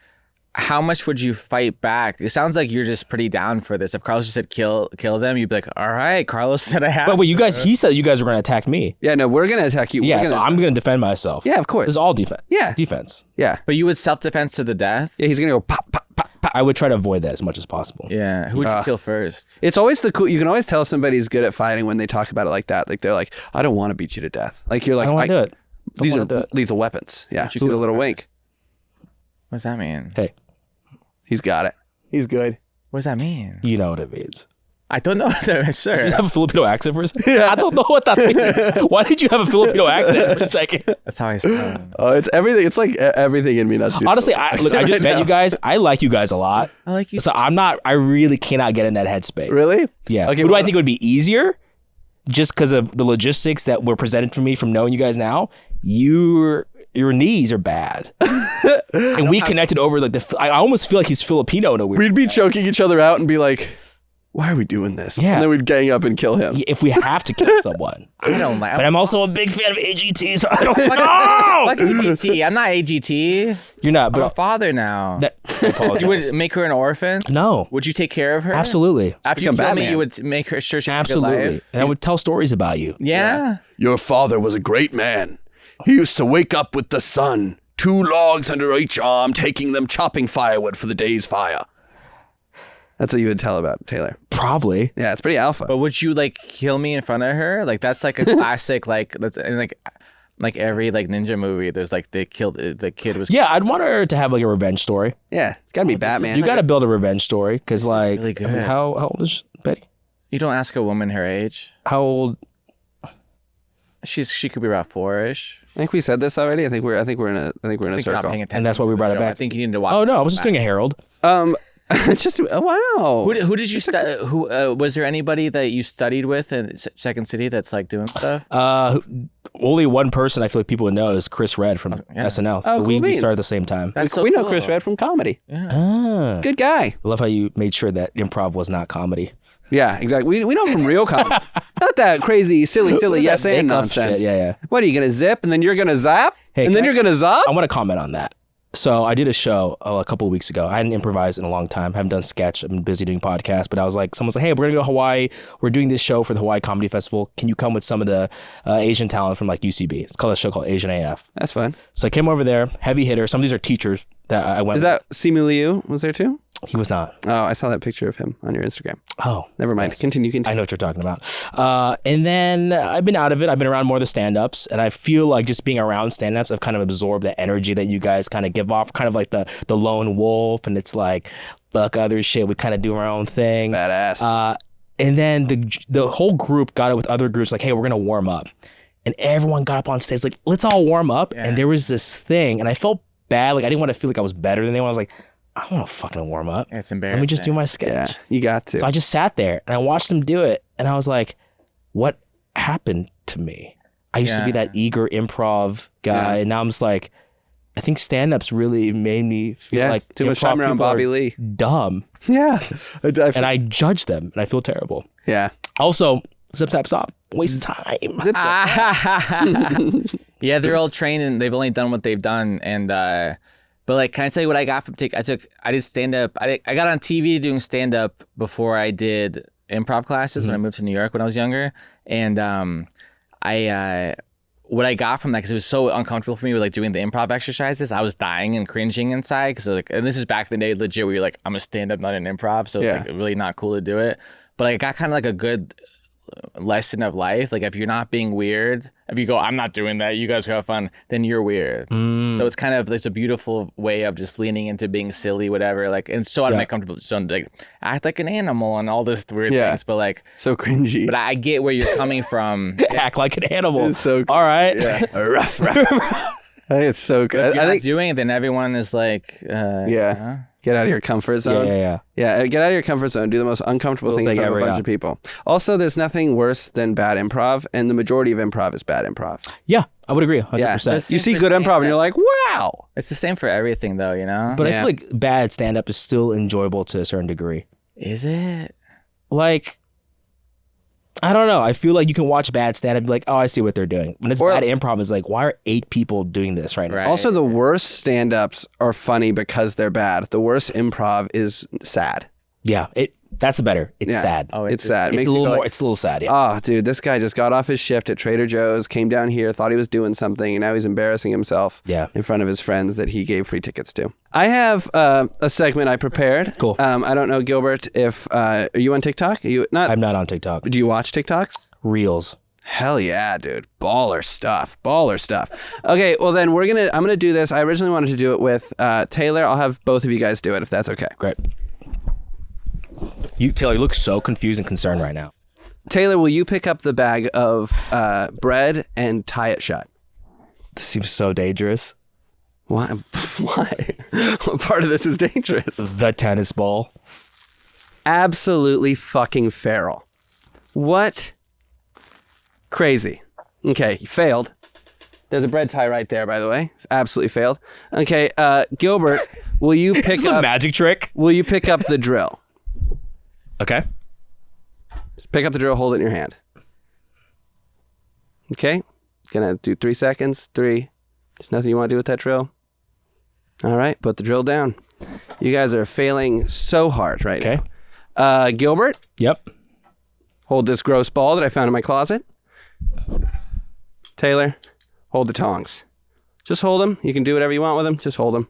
how much would you fight back? It sounds like you're just pretty down for this. If Carlos just said kill them, you'd be like, all right, Carlos said I have. But wait, he said you guys were gonna attack me. Yeah, no, we're gonna attack you. So I'm gonna defend myself. Yeah, of course. It's all defense. Yeah. Defense. Yeah. But you would self-defense to the death? Yeah, he's gonna go pop, pop, pop, pop. I would try to avoid that as much as possible. Yeah. Who would you kill first? It's always you can always tell somebody's good at fighting when they talk about it like that. Like they're like, I don't want to beat you to death. Like you're like, I don't want to do it. These are lethal weapons. Yeah. Just do a little wink. What does that mean? Hey, He's got it. He's good. What does that mean? you know what it means. I don't know. Sure. Did you have a Filipino accent for a second? I don't know what that means. Why did you have a Filipino accent for a second? That's how I sound. Oh, it's everything. It's like everything in me. Not to Honestly, I just met you guys. I like you guys a lot. I like you. So I really cannot get in that headspace. Really? Yeah. Okay, Who do I think would be easier? Just because of the logistics that were presented for me from knowing you guys now, your knees are bad. And we connected over like I almost feel like he's Filipino in a weird We'd be choking each other out and be like, why are we doing this? Yeah. And then we'd gang up and kill him. if we have to kill someone. I don't like. But I'm also a big fan of AGT, so I don't know. Like AGT. I'm not AGT. You're not, I'm a but father now. I apologize. You would make her an orphan? No. Would you take care of her? Absolutely. After you Become kill me, Batman. you would make her sure she has a good Absolutely. life? And I would tell stories about you. Yeah. Your father was a great man. He used to wake up with the sun, 2 logs under each arm, taking them chopping firewood for the day's fire. That's what you would tell about Taylor. Probably. Yeah, it's pretty alpha. But would you like kill me in front of her? Like that's like a classic. Like like every like ninja movie, there's like the kid was. Yeah, I'd want her to have like a revenge story. Yeah, it's gotta be Batman. You got to build a revenge story because like, really good. I mean, how old is Betty? You don't ask a woman her age. How old? She could be about 4-ish. I think we said this already. I think we're in a You're not circle. paying attention And that's why to we the brought it show. back. I think you need to watch. Oh no, I was just doing a Herald. It's just wow. Who did you study? Who was there anybody that you studied with in Second City that's like doing stuff? Only one person I feel like people would know is Chris Red from SNL. Oh, we cool started at beans. the same time. That's so we know cool. Chris Red from comedy. Ah. Good guy. I love how you made sure that improv was not comedy. Yeah, exactly. We know him from real comedy. Not that crazy, silly yes and make-up nonsense. shit, yeah. What are you gonna zip and then you're gonna zap Hey, and then you're gonna zop? I want to comment on that. So I did a show a couple of weeks ago. I hadn't improvised in a long time. Haven't done sketch. I've been busy doing podcasts. But I was like, someone's like, hey, we're gonna go to Hawaii. We're doing this show for the Hawaii Comedy Festival. Can you come with some of the Asian talent from like UCB? It's called a show called Asian AF. That's fun. So I came over there, heavy hitter. Some of these are teachers that I went. Is that Simu Liu was there too? He was not. Oh, I saw that picture of him on your Instagram. Oh, Never mind. yes. Continue. I know what you're talking about. And then I've been out of it. I've been around more of the stand-ups, and I feel like just being around stand-ups, I've kind of absorbed the energy that you guys kind of give off, kind of like the lone wolf, and it's like, fuck other shit. We kind of do our own thing. Badass. And then the whole group got it with other groups, like, hey, we're gonna warm up, and everyone got up on stage like, let's all warm up. Yeah. And there was this thing, and I felt bad, like I didn't want to feel like I was better than anyone. I was like, I don't want to fucking warm up. It's embarrassing. Let me just do my sketch. Yeah, you got to. So I just sat there and I watched them do it, and I was like, what happened to me? I used to be that eager improv guy, and now I'm just like, I think stand-ups really made me feel like too much improv time around people Bobby are Lee. dumb, Yeah. and I judge them, and I feel terrible. Yeah. Also, zip zap stop, waste of time. Yeah, they're all trained and they've only done what they've done. And but like, can I tell you what I got from I did stand up. I got on TV doing stand up before I did improv classes when I moved to New York when I was younger. And what I got from that, because it was so uncomfortable for me with like doing the improv exercises, I was dying and cringing inside. Because like, and this is back in the day, legit, where you're like, I'm a stand up, not an improv, so it's like really not cool to do it. But I got kind of like a good lesson of life. Like if you're not being weird, if you go, I'm not doing that, you guys have fun, then you're weird. So it's kind of, it's a beautiful way of just leaning into being silly, whatever. Like, and so out of my comfortable zone, like act like an animal and all this weird things. But like, so cringy. but I get where you're coming from. Act like an animal. It's so all right. Yeah. Rough. I think it's so good. If you're I not think doing it, then everyone is like, get out of your comfort zone. Yeah. Get out of your comfort zone. Do the most uncomfortable thing in front of a bunch of people. Also, there's nothing worse than bad improv, and the majority of improv is bad improv. Yeah, I would agree 100%. Yeah, you see good improv, and you're like, wow. It's the same for everything, though, you know. But I feel like bad stand-up is still enjoyable to a certain degree. Is it? Like, I don't know. I feel like you can watch bad stand-up and be like, oh, I see what they're doing. When it's bad improv, it's like, why are 8 people doing this right now? Right. Also, the worst stand-ups are funny because they're bad. The worst improv is sad. Yeah, that's better. It's sad. Oh, It's sad. It's Makes a you little go more. like, It's a little sad. Yeah. oh, dude, this guy just got off his shift at Trader Joe's, came down here, thought he was doing something, and now he's embarrassing himself in front of his friends that he gave free tickets to. I have a segment I prepared. Cool. I don't know, Gilbert, if are you on TikTok? Are you not? I'm not on TikTok. Do you watch TikToks? Reels. Hell yeah, dude. Baller stuff. Okay, well then I'm gonna do this. I originally wanted to do it with Taylor. I'll have both of you guys do it if that's okay. Great. Taylor, you look so confused and concerned right now. Taylor, will you pick up the bag of bread and tie it shut? This seems so dangerous. Why? What part of this is dangerous? The tennis ball. Absolutely fucking feral. What? Crazy. Okay, you failed. There's a bread tie right there, by the way. Absolutely failed. Okay, Gilbert, will you pick It's up a magic trick. Will you pick up the drill? Okay. Pick up the drill, hold it in your hand. Okay? Gonna do 3 seconds. 3. There's nothing you want to do with that drill? All right, put the drill down. You guys are failing so hard right now. Gilbert? Yep. Hold this gross ball that I found in my closet. Taylor, hold the tongs. Just hold them. You can do whatever you want with them. Just hold them.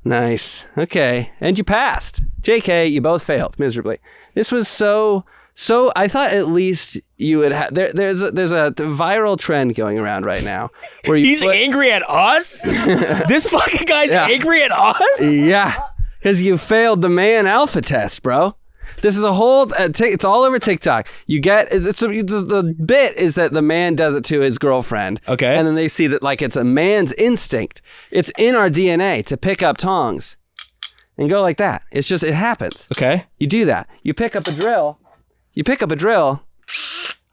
Nice. Okay. And you passed. JK, you both failed miserably. This was so So I thought at least you would have. There's a viral trend going around right now where He's angry at us. This fucking guy's angry at us. Yeah, because you failed the man alpha test, bro. This is a whole. It's all over TikTok. You get the bit is that the man does it to his girlfriend. Okay, and then they see that like it's a man's instinct. It's in our DNA to pick up tongs and go like that. It's just it happens. Okay, you do that. You pick up a drill.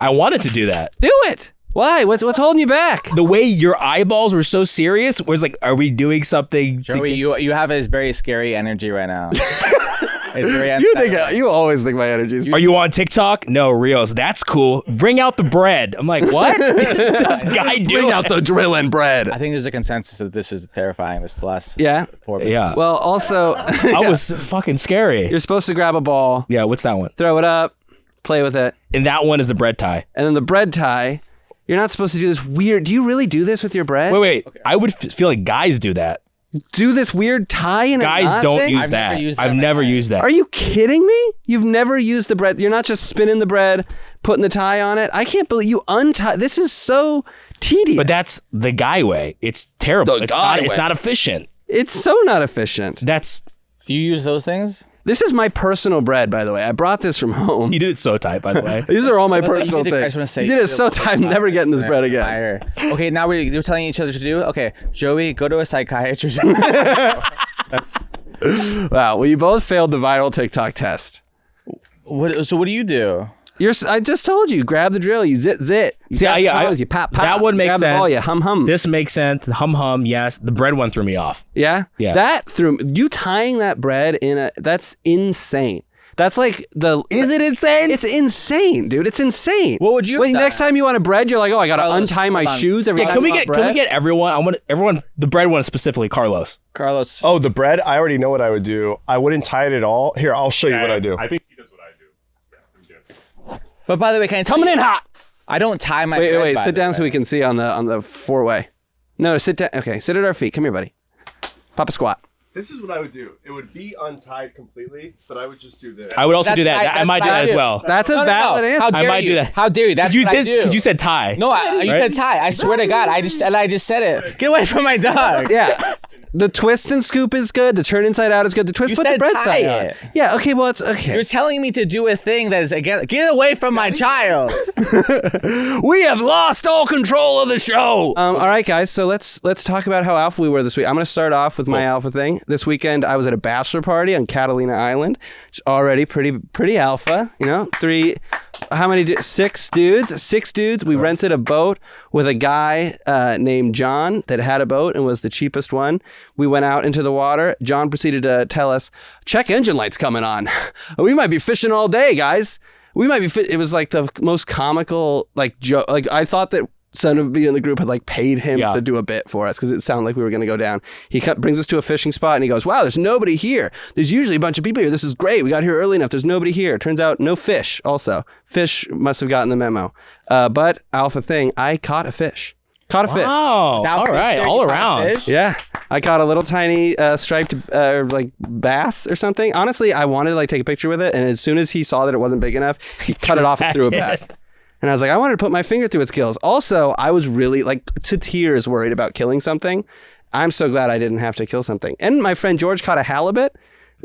I wanted to do that. Do it. Why? What's holding you back? The way your eyeballs were so serious was like, are we doing something? Joey, you have a very scary energy right now. It's very you always think my energy is. Are you on TikTok? No, Reels. That's cool. Bring out the bread. I'm like, what? this guy doing? Bring out the drill and bread. I think there's a consensus that this is terrifying. This last. Yeah. Yeah. Well, also, that was fucking scary. You're supposed to grab a ball. Yeah. What's that one? Throw it up. Play with it. And that one is the bread tie. And then the bread tie. You're not supposed to do this weird. Do you really do this with your bread? Wait. Okay. I would feel like guys do that. Do this weird tie in guys a knot don't thing? use that. I've never used that. Are you kidding me? You've never used the bread. You're not just spinning the bread, putting the tie on it. I can't believe you untie. This is so tedious. But that's the guy way. It's terrible. It's not efficient. It's so not efficient. You use those things? This is my personal bread, by the way. I brought this from home. You did it so tight, by the way. These are all my personal things. I just want to say, you did it so tight. I'm never getting this bread again. Okay, now we're telling each other to do. Okay, Joey, go to a psychiatrist. Wow. Well, you both failed the viral TikTok test. So what do you do? I just told you. Grab the drill. You zit. You See, you pop. That one makes grab sense. The ball, you hum. This makes sense. Hum. Yes. The bread one threw me off. Yeah. Yeah. That threw you tying that bread in that's insane. That's like Is it insane? It's insane, dude. It's insane. What would you? Wait, next time you want a bread, you're like, oh, I gotta untie my shoes every time. Can we get everyone? I want everyone. The bread one specifically, Carlos. Oh, the bread. I already know what I would do. I wouldn't tie it at all. Here, I'll show you what I do. I think he does what I do. But by the way, can I tell coming in hot? I don't tie my bread. Wait. Sit down so we can see on the four-way. No, sit down. Okay, sit at our feet. Come here, buddy. Pop a squat. This is what I would do. It would be untied completely, but I would just do this. I would also do that. I might do that as well. That's a valid answer. I might do that. How dare you? That's what I do. Because you said tie. No, you said tie. I swear to God, I just said it. Get away from my dog. Yeah. The twist and scoop is good. The turn inside out is good. The twist, put the bread side on. Yeah, okay, well, it's okay. You're telling me to do a thing that is, again, get away from my child. We have lost all control of the show. All right, guys, so let's talk about how alpha we were this week. I'm going to start off with my alpha thing. This weekend, I was at a bachelor party on Catalina Island. It's already pretty alpha, you know, six dudes. We rented a boat with a guy named John that had a boat and was the cheapest one. We went out into the water. John proceeded to tell us, check engine lights coming on. We might be fishing all day, guys. We might be it was like the most comical joke. Like I thought that somebody in the group had paid him to do a bit for us because it sounded like we were going to go down. He brings us to a fishing spot and he goes, wow, there's nobody here. There's usually a bunch of people here. This is great. We got here early enough. There's nobody here. Turns out no fish also. Fish must have gotten the memo. But alpha thing, I caught a fish. Caught a fish. Oh, all right, all around. Yeah, I caught a little tiny striped bass or something. Honestly, I wanted to take a picture with it, and as soon as he saw that it wasn't big enough, he cut it off and threw it back. And I was like, I wanted to put my finger through its gills. Also, I was really to tears worried about killing something. I'm so glad I didn't have to kill something. And my friend George caught a halibut.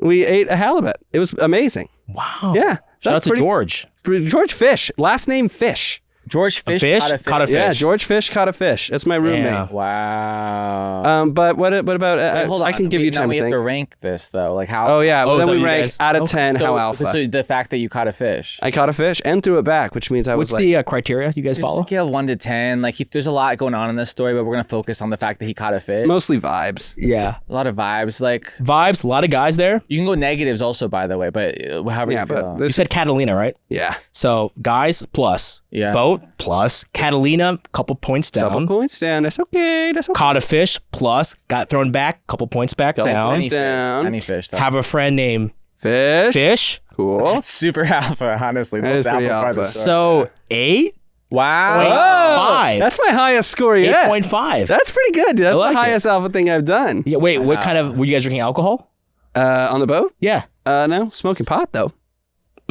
We ate a halibut. It was amazing. Wow. Yeah. Shout out to George. George Fish. Last name Fish. George Fish caught a fish. Yeah, George Fish caught a fish. That's my roommate. Yeah. Wow. But what about? Wait, hold on. I can give you time. Now we to have think. to rank this though. How? Oh yeah. Well, then we rank guys, out of 10 how alpha. So the fact that you caught a fish. I caught a fish and threw it back, which means I was. What's the criteria you guys follow? Scale of 1 to 10. There's a lot going on in this story, but we're gonna focus on the fact that he caught a fish. Mostly vibes. Yeah. A lot of vibes. Vibes. A lot of guys there. You can go negatives also, by the way. But however you feel. You said Catalina, right? Yeah. So guys plus. Yeah. Boat plus. Catalina, couple points down. Couple points down. That's okay. Caught a fish plus. Got thrown back. Couple points back down. Any fish. Though. Have a friend named Fish. Cool. That's super alpha, honestly. That is pretty alpha. So 8. Wow. 5. That's my highest score yet. 8.5. That's pretty good. That's the highest alpha thing I've done. Yeah. Wait. What kind of? Were you guys drinking alcohol? On the boat? Yeah. No. Smoking pot though.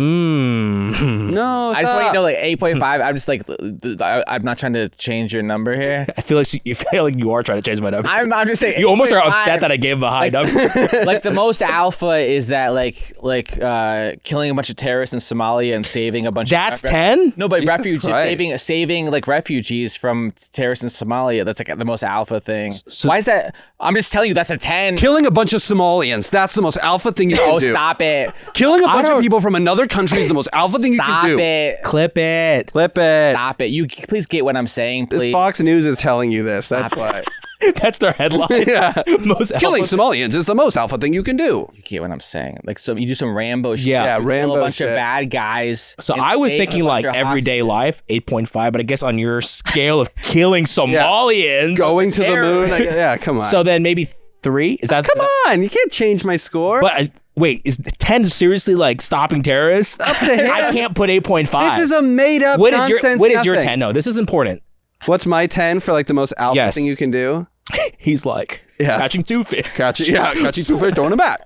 No, I just want you stop. to know, like 8.5. I'm just like, I'm not trying to change your number here. I feel like you are trying to change my number. I'm just saying. You almost are 8.5. upset that I gave him a high number. Like the most alpha is that like killing a bunch of terrorists in Somalia and saving a bunch. That's of 10? No, but refugees, Christ. saving like refugees from terrorists in Somalia. That's like the most alpha thing. So- Why is that? I'm just telling you, that's a 10. Killing a bunch of Somalians. That's the most alpha thing you can do. Stop it! Killing a bunch of don't- people from another country is the most alpha thing you Stop can do. it! Clip it. Flip it. Stop it! You please get what I'm saying, please. Fox News is telling you this. That's why. That's their headline. Yeah. Most Killing alpha- Somalians is the most alpha thing you can do. You get what I'm saying? Like, so you do some Rambo shit. Yeah, you kill Rambo a bunch shit. of bad guys. So and I was save a thinking bunch like of everyday hostages. life, 8.5, but I guess on your scale of killing Somalians. Going to the moon. Yeah, come on. So then maybe 3? Is that come on. You can't change my score. But wait, is 10 seriously like stopping terrorists? to him. I can't put 8.5. This is a made up What is nonsense. your nothing. 10? No, this is important. What's my 10 for like the most alpha Yes. thing you can do? He's like catching 2 fish. Catching 2 fish, throwing them back.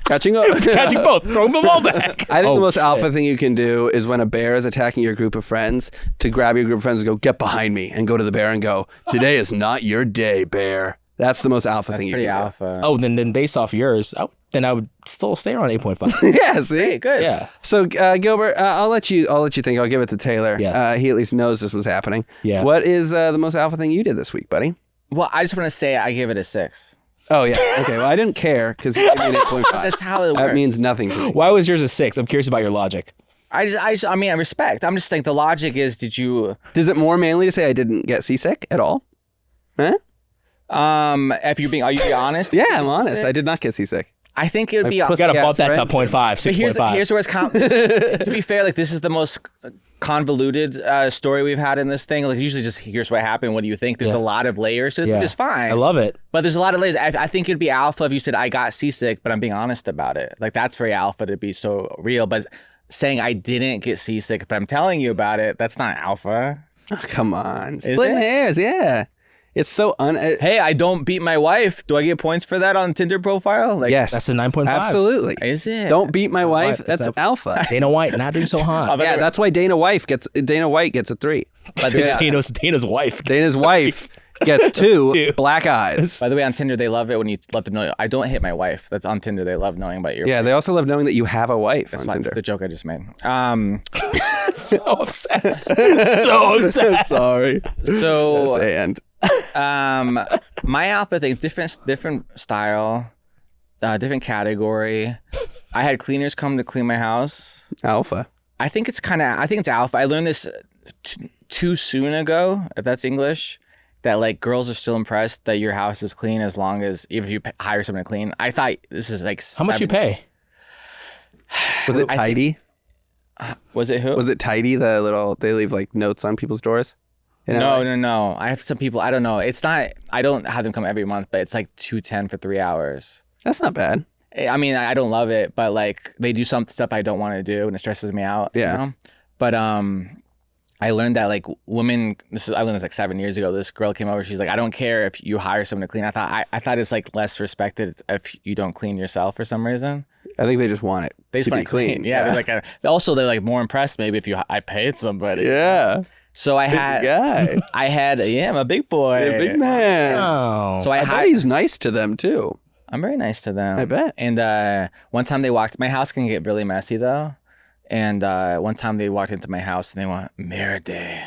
Catching Catching both, throwing them all back. I think Oh, the most shit. alpha thing you can do is when a bear is attacking your group of friends, to grab your group of friends and go, get behind me, and go to the bear and go, today is not your day, bear. That's the most alpha thing you Pretty can alpha. Oh, then based off yours, then I would still stay around 8.5. do. Yeah, see? Good. Yeah. So Gilbert, I'll let you think. I'll give it to Taylor. Yeah. He at least knows this was happening. Yeah. What is the most alpha thing you did this week, buddy? Well, I just want to say I give it a 6. Oh yeah. Okay. Well, I didn't care because you gave me an 8.5. That's how it works. That means nothing to me. Why was yours a 6? I'm curious about your logic. I mean, I respect. I'm just saying the logic is, did you? Is it more manly to say I didn't get seasick at all? Huh? If you're being, are you honest? Yeah, I'm honest. I did not get seasick. I think it would be. You pussy- gotta Yeah, bump that to friends. 0.5, But 6.5. here's where it's to be fair, like this is the most convoluted story we've had in this thing. Like usually just here's what happened. What do you think? There's a lot of layers to this, which is fine. I love it. But there's a lot of layers. I think it'd be alpha if you said I got seasick, but I'm being honest about it. Like that's very alpha to be so real. But saying I didn't get seasick, but I'm telling you about it, that's not alpha. Oh, come on. Is Splitting it? hairs, yeah. It's so Hey, I don't beat my wife. Do I get points for that on Tinder profile? Like, yes. That's a 9.5. Absolutely. Is it? Don't beat my wife. What? That's Is that- alpha. Dana White, not doing so hot. Yeah, that's why Dana White gets a 3. Dana's wife. Dana's wife gets 2 Two. black eyes. By the way, on Tinder, they love it when you let them know I don't hit my wife. That's on Tinder. They love knowing about your. Yeah, they also love knowing that you have a wife That's on fine. Tinder. That's the joke I just made. So upset. So upset. Sorry. So And my alpha thing, different style, different category. I had cleaners come to clean my house. alpha. I think it's alpha. I learned this too soon ago, if that's English, that like girls are still impressed that your house is clean as long as even if you hire someone to clean. I thought this is like How much you pay? Was it tidy? Was it who? Was it tidy? They leave like notes on people's doors. You know, No. I have some people. I don't know. It's not. I don't have them come every month, but it's like $210 for 3 hours. That's not bad. I mean, I don't love it, but like they do some stuff I don't want to do, and it stresses me out. Yeah. You know? But I learned that like women. I learned this like 7 years ago. This girl came over. She's like, I don't care if you hire someone to clean. I thought it's like less respected if you don't clean yourself for some reason. I think they just want it. They just to want be to clean. Yeah. They're like more impressed maybe if I paid somebody. Yeah. So I had. Guy. I'm a big boy. A big man. Oh. So I bet he's nice to them too. I'm very nice to them. I bet. And one time they walked, my house can get really messy though. And one time they walked into my house and they went, Merde.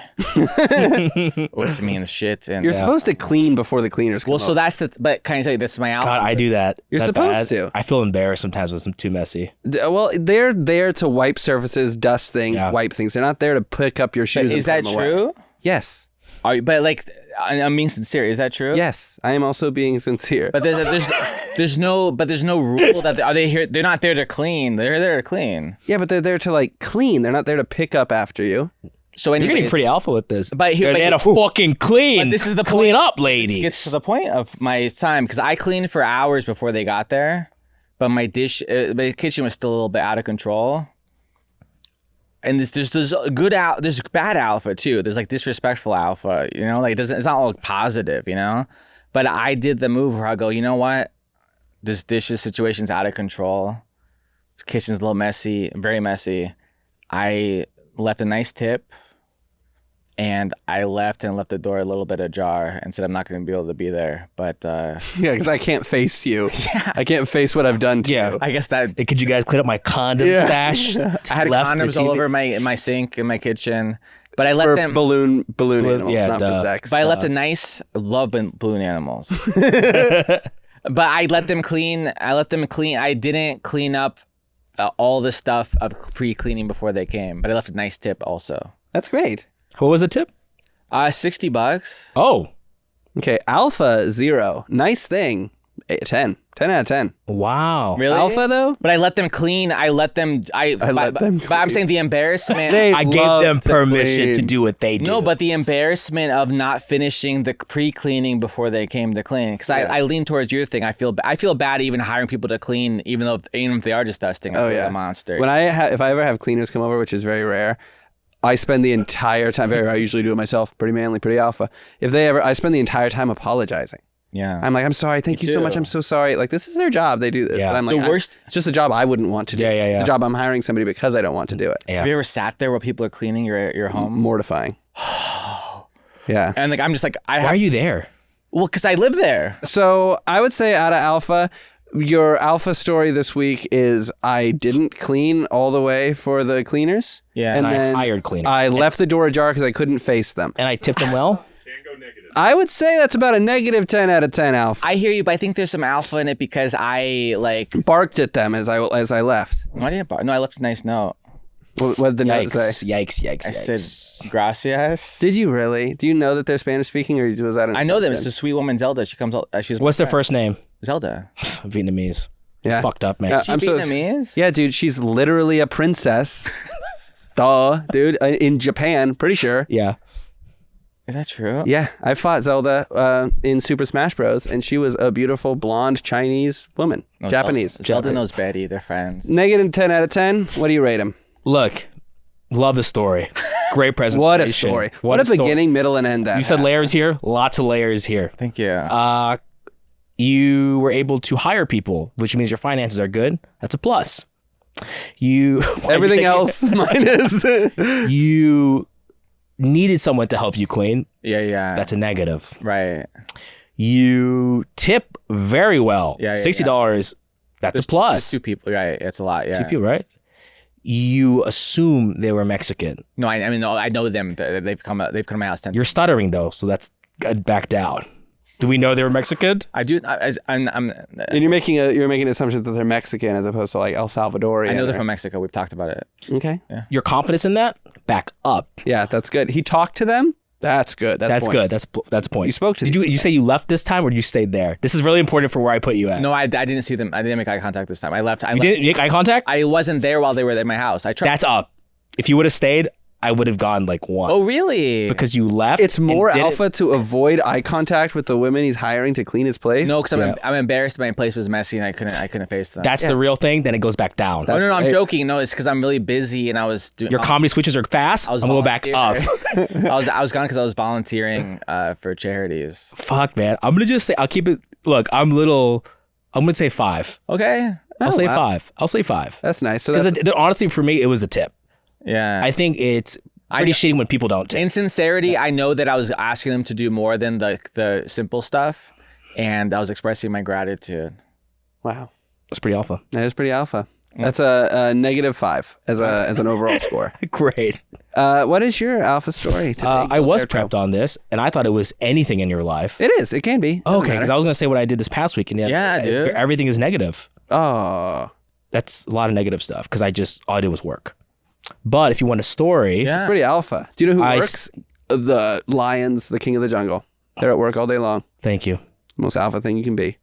Which means shit. And You're supposed to clean before the cleaners come well, so over. that's but can I tell you, this is my outfit. God, I do that. You're That supposed bad. to. I feel embarrassed sometimes when I'm too messy. Well, they're there to wipe surfaces, dust things, Yeah. wipe things. They're not there to pick up your But shoes. is and that put them away. true? Yes. But like, I'm being sincere. Is that true? Yes. I am also being sincere. But there's no rule that are they here? They're not there to clean. They're there to clean. yeah, but they're there to like clean. They're not there to pick up after you. So You're getting anyways, pretty alpha with this. But here- They're but there to here- fucking clean. But this is the clean point. up, ladies. It gets to the point of my time because I cleaned for hours before they got there, but my kitchen was still a little bit out of control. And there's bad alpha too. There's like disrespectful alpha, you know, like it's not all positive, you know. But I did the move where I go, you know what, this dishes situation's out of control. This kitchen's a little messy, very messy. I left a nice tip, and I left the door a little bit ajar and said I'm not going to be able to be there. But Yeah, because I can't face you. I can't face what I've done to you. I guess that Hey, could you guys clean up my condom stash? I had Left the condoms all TV over my sink in my kitchen. But I let For them. balloon animals, yeah, not duh. for sex. But I left a nice love balloon animals. But I let them clean. I didn't clean up all the stuff of pre-cleaning before they came. But I left a nice tip also. That's great. What was the tip? $60. Oh, Okay, Alpha 0. Nice thing. 10. 10 out of 10. wow. Really? Alpha though? But I let them clean. But I'm saying the embarrassment. I gave love them to permission to clean. do what they do. No, but the embarrassment of not finishing the pre-cleaning before they came to clean. Because I lean towards your thing. I feel bad even hiring people to clean, even if they are just dusting. I feel like a monster. When if I ever have cleaners come over, which is very rare, I spend the entire time. I usually do it myself. Pretty manly, pretty alpha. I spend the entire time apologizing. Yeah. I'm like, I'm sorry. Thank you so much. I'm so sorry. Like, this is their job. They do this. Yeah. But I'm like, The worst- it's just a job I wouldn't want to do. Yeah. It's a job I'm hiring somebody because I don't want to do it. Yeah. Have you ever sat there while people are cleaning your home? Mortifying. Yeah. And like I'm just like Why are you there? well, because I live there. So I would say out of Alpha, your Alpha story this week is I didn't clean all the way for the cleaners. Yeah. And I then hired cleaners. I left the door ajar because I couldn't face them. And I tipped them well. I would say that's about a negative 10 out of 10 Alpha. I hear you, but I think there's some alpha in it because I like. Barked at them as I left. No, I didn't. No, I left a nice note. What did the note say? Yikes. I said gracias. Did you really? Do you know that they're Spanish speaking, or was that? I know them. It's a sweet woman, Zelda. She comes. She's What's their first name? Zelda. Vietnamese. Yeah. Fucked up, man. Yeah. She I'm so- Vietnamese? Yeah, dude, she's literally a princess. Duh, dude. In Japan, pretty sure. Yeah. Is that true? Yeah, I fought Zelda in Super Smash Bros. And she was a beautiful blonde Chinese woman, No, Japanese. Zelda knows Betty. They're friends. Negative 10 out of 10. What do you rate him? Look, love the story. Great presentation. What a story. What a story. beginning, middle, and end. That You said had. layers here. Lots of layers here. Thank you. You were able to hire people, which means your finances are good. That's a plus. Everything else minus. You needed someone to help you clean. yeah. That's a negative. right. You tip very well. Yeah, $60. That's There's a plus. There's two people. Right. It's a lot. Yeah. Two people, right? You assume they were Mexican. No, I mean, no, I know them. They've come to my house 10 You're stuttering though, so that's back down. Do we know they were Mexican? I do. I'm And you're making an assumption that they're Mexican as opposed to like El Salvadorian. I know they're from Mexico. We've talked about it. Okay. Your confidence in that? Back up. Yeah, that's good. He talked to them. That's good. That's point. good. That's point. You spoke to Did them. you say you left this time or you stayed there? This is really important for where I put you at. No, I didn't see them. I didn't make eye contact this time. I left. You didn't make eye contact? I wasn't there while they were at my house. I tried. That's up. If you would have stayed, I would have gone like one. Oh, really? Because you left. It's and more didn't- alpha to avoid eye contact with the women he's hiring to clean his place. No, because Yeah. I'm embarrassed. My place was messy and I couldn't face them. That's the real thing. Then it goes back down. Oh, no, I'm it- joking. No, it's because I'm really busy and I was doing. Your comedy switches are fast. I was I'm going back up. I was gone because I was volunteering for charities. Fuck, man. I'm gonna just say. I'll keep it. Look, I'm gonna say 5. Okay. I'll say wow. 5. I'll say 5. That's nice. So Because that's, honestly, for me, it was the tip. Yeah. I think it's pretty shitty when people don't tip. In sincerity, I know that I was asking them to do more than the simple stuff, and I was expressing my gratitude. wow. It's pretty alpha. That is pretty alpha. That's a negative 5 as an overall score. Great. What is your alpha story today? I was Gilberto? prepped on this, and I thought it was anything in your life. It is. It can be. Doesn't Okay, because matter. I was gonna say what I did this past week, and Yeah, dude. everything is negative. Oh, That's a lot of negative stuff because all I did was work. But if you want a story, Yeah. it's pretty alpha. Do you know who I works? The lions, the king of the jungle. They're at work all day long. thank you. Most alpha thing you can be.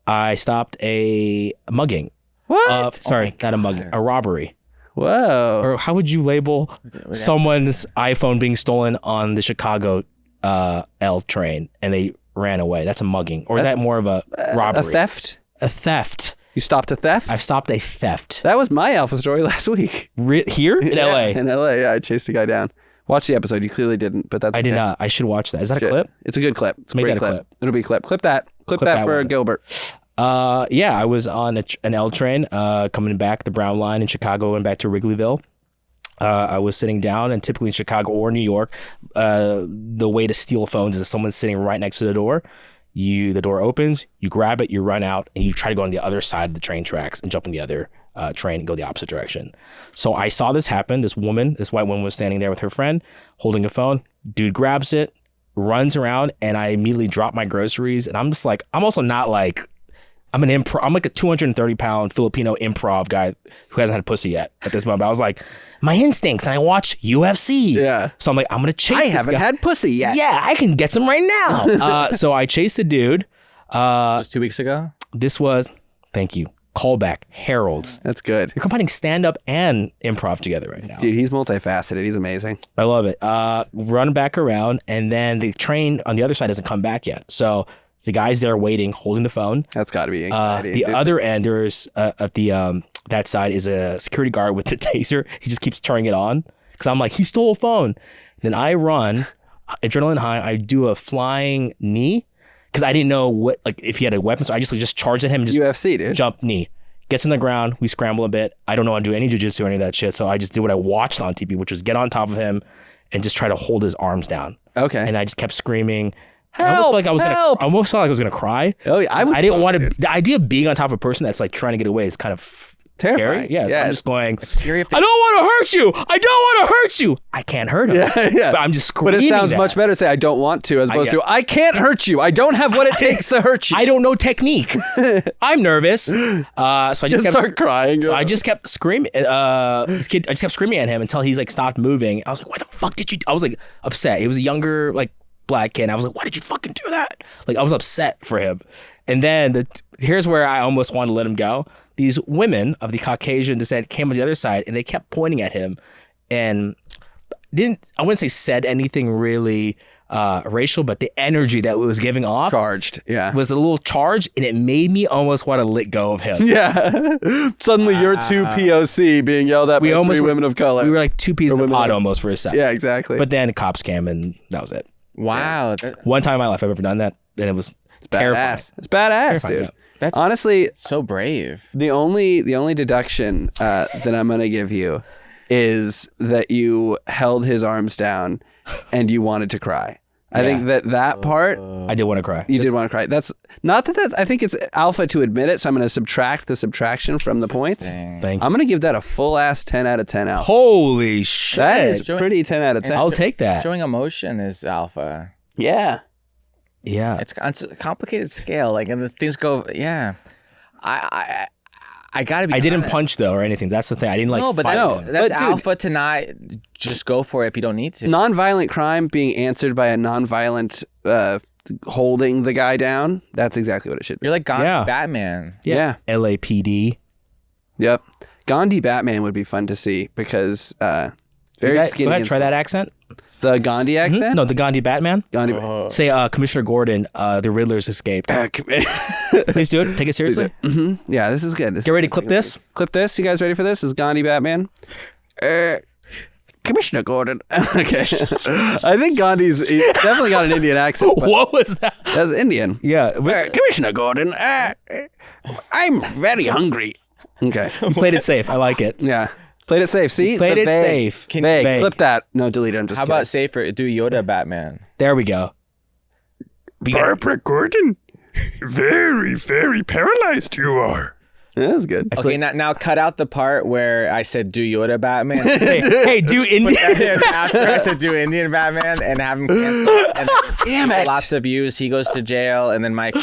I stopped a mugging. What? Sorry, not a mugging, a robbery. Whoa. Or how would you label someone's iPhone being stolen on the Chicago L train and they ran away? That's a mugging. Or is that more of a robbery? A theft? A theft. You stopped a theft? I've stopped a theft. That was my alpha story last week. Here in LA? In LA, yeah. I chased a guy down. Watch the episode. You clearly didn't, but that's I did okay. not. I should watch that. Is that a Shit. clip? It's a good clip. It's a Make great that a clip. clip. It'll be a clip. Clip that. Clip that that for one. Gilbert. Yeah, I was on an L train coming back the Brown line in Chicago and back to Wrigleyville. I was sitting down, and typically in Chicago or New York, the way to steal phones is if someone's sitting right next to the door. The door opens, you grab it, you run out, and you try to go on the other side of the train tracks and jump on the other train and go the opposite direction. So I saw this happen. This white woman was standing there with her friend holding a phone. Dude grabs it, runs around, and I immediately drop my groceries. And I'm just like, I'm also not like, I'm like a 230-pound Filipino improv guy who hasn't had pussy yet at this moment. I was like, my instincts, and I watch UFC. Yeah. So I'm like, I'm going to chase I this haven't guy. had pussy yet. Yeah, I can get some right now. So I chased the dude. Was 2 weeks ago? This was, thank you, callback, Harold's. That's good. You're combining stand-up and improv together right now. Dude, he's multifaceted. He's amazing. I love it. Run back around, and then the train on the other side doesn't come back yet. So the guy's there waiting, holding the phone. That's got to be anxiety. The other end, there's at the that side is a security guard with the taser. He just keeps turning it on because I'm like, he stole a phone. Then I run, adrenaline high. I do a flying knee because I didn't know if he had a weapon. So I just charged at him and just UFC, dude. jump knee. Gets in the ground. We scramble a bit. I don't know how to do any jiu-jitsu or any of that shit. So I just did what I watched on TV, which was get on top of him and just try to hold his arms down. Okay. And I just kept screaming. Help, I almost felt like I was gonna cry. Oh, yeah, I didn't want to. The idea of being on top of a person that's like trying to get away is kind of terrifying. scary. Yeah, so I'm just going. It's scary if I don't want to hurt you. I don't want to hurt you. I can't hurt him. Yeah. But I'm just But screaming. it sounds that. much better to say I don't want to as opposed to I can't hurt you. I don't have what it takes to hurt you. I don't know technique. I'm nervous. So I just kept start crying. So I just kept screaming. I just kept screaming at him until he's like stopped moving. I was like, "Why the fuck did you?" I was like upset. He was a younger black kid. And I was like, "Why did you fucking do that?" Like I was upset for him. And then here's where I almost wanted to let him go. These women of the Caucasian descent came on the other side and they kept pointing at him and I wouldn't say said anything really racial, but the energy that it was giving off Charged. Yeah. was a little charge, and it made me almost want to let go of him. Yeah. Suddenly you're two POC being yelled at by three women of color. We were like two pieces of pot almost for a second. Yeah, exactly. But then the cops came and that was it. Wow. One time in my life I've ever done that, and it was terrifying. It's badass, Terrifying, dude. yeah. That's honestly so brave. the only deduction that I'm gonna give you is that you held his arms down and you wanted to cry. I think that part I did want to cry. you did want to cry. That's not that I think it's alpha to admit it, so I'm going to subtract the subtraction from the points. Thank I'm going to give that a full ass 10 out of 10 alpha. Holy shit. That is pretty 10 out of 10. I'll take that. Showing emotion is alpha. Yeah. Yeah. It's a complicated scale. Like, and the things go. Yeah. I gotta be. I didn't honest. punch though or anything. That's the thing. I didn't No, but fight that's, him. that's But, dude, alpha to not just go for it if you don't need to. Nonviolent crime being answered by a nonviolent holding the guy down. That's exactly what it should be. You're like Gandhi Yeah. Batman. Yeah. LAPD. Yep. Gandhi Batman would be fun to see because very skinny. Go ahead, and try small. that accent. The Gandhi accent? No, the Gandhi Batman. Gandhi. Say Commissioner Gordon, the Riddler's escaped. Please do it. Take it seriously. Yeah, this is good. Get ready to clip this. Clip this. You guys ready for this? This is Gandhi Batman. Commissioner Gordon. Okay. I think he's definitely got an Indian accent. But What was that? that's Indian. Yeah. Commissioner Gordon, I'm very hungry. Okay. You played it safe. I like it. Yeah. Played it safe. See? Played The it vague. safe. Vague. Vague. Clip that. No, delete it. I'm just How kidding. about safer? Do Yoda Batman. There we go. Barbara Gordon, very, very paralyzed you are. Yeah, that was good. Okay, now cut out the part where I said do Yoda Batman. Hey, do Indian. After I said do Indian Batman and have him canceled. And Damn it. Lots of views. He goes to jail, and then Mike go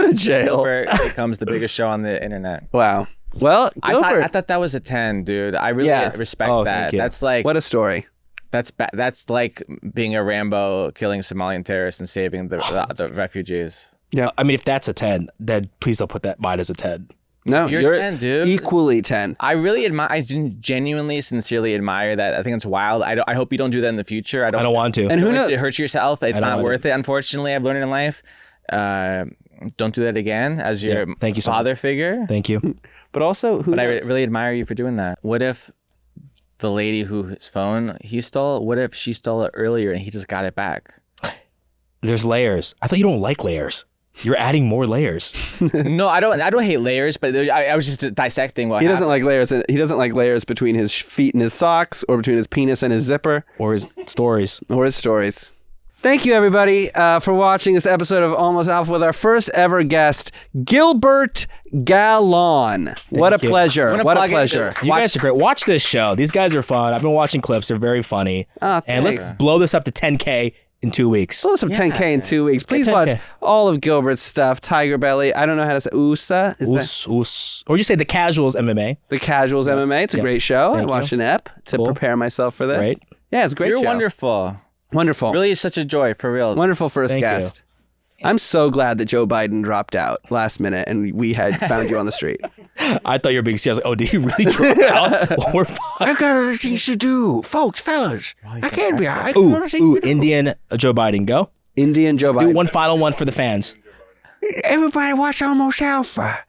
to jail. becomes the biggest show on the internet. Wow. Well, I thought that was a 10, dude. I really respect Oh, that. thank you. That's like what a story. that's like being a Rambo, killing Somalian terrorists and saving the refugees. Yeah. I mean, if that's a 10, then please don't put that mine as a 10. No, You're 10, dude. Equally 10. I really admire. I genuinely, sincerely admire that. I think it's wild. I hope you don't do that in the future. I don't want to. And who Don't knows? it hurt yourself. It's don't not want worth it. Unfortunately, I've learned in life. Don't do that again as your thank you so father figure. Thank you. But also, who But I knows? really admire you for doing that. What if the lady whose phone he stole, what if she stole it earlier and he just got it back? There's layers. I thought you don't like layers. You're adding more layers. No, I don't hate layers, but I was just dissecting what He doesn't like layers. He doesn't like layers between his feet and his socks, or between his penis and his zipper, Or his stories. or his stories. Thank you, everybody, for watching this episode of Almost Alpha with our first ever guest, Gilbert Galon. What a you. pleasure. What a pleasure. You guys are great. Watch this show. These guys are fun. I've been watching clips. They're very funny. Oh, and let's thanks. blow this up to 10K in 2 weeks. Blow some 10K in 2 weeks. Please watch 10K. all of Gilbert's stuff. Tiger Belly. I don't know how to say USA. Or you say the Casuals MMA. The Casuals MMA. It's a great show. I watched an ep to prepare myself for this. Right. Yeah, it's a great You're show. wonderful. Wonderful. Really is such a joy, for real. Wonderful first Thank guest. I'm so glad that Joe Biden dropped out last minute and we had found you on the street. I thought you were being serious. I was like, oh, did he really drop out? Well, we're fine. I've got other things to do. Folks, fellas. I can't be. I got Ooh, other things to do. Indian Joe Biden. Go. Indian Joe Do Biden. one final one for the fans. Everybody watch Almost Alpha.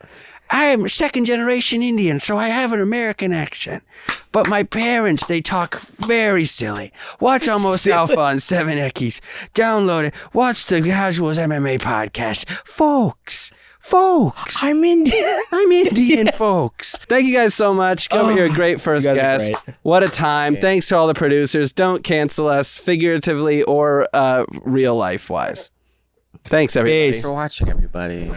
I am a second generation Indian, so I have an American accent. But my parents, they talk very silly. Watch Almost Alpha on 7X. Download it. Watch the Casuals MMA podcast. Folks. I'm Indian. I'm Indian, folks. Thank you guys so much. Gilbert, you're a great first you guys are guest. great. What a time. Thanks to all the producers. Don't cancel us figuratively or real life wise. Thanks, everybody. Peace. For watching, everybody.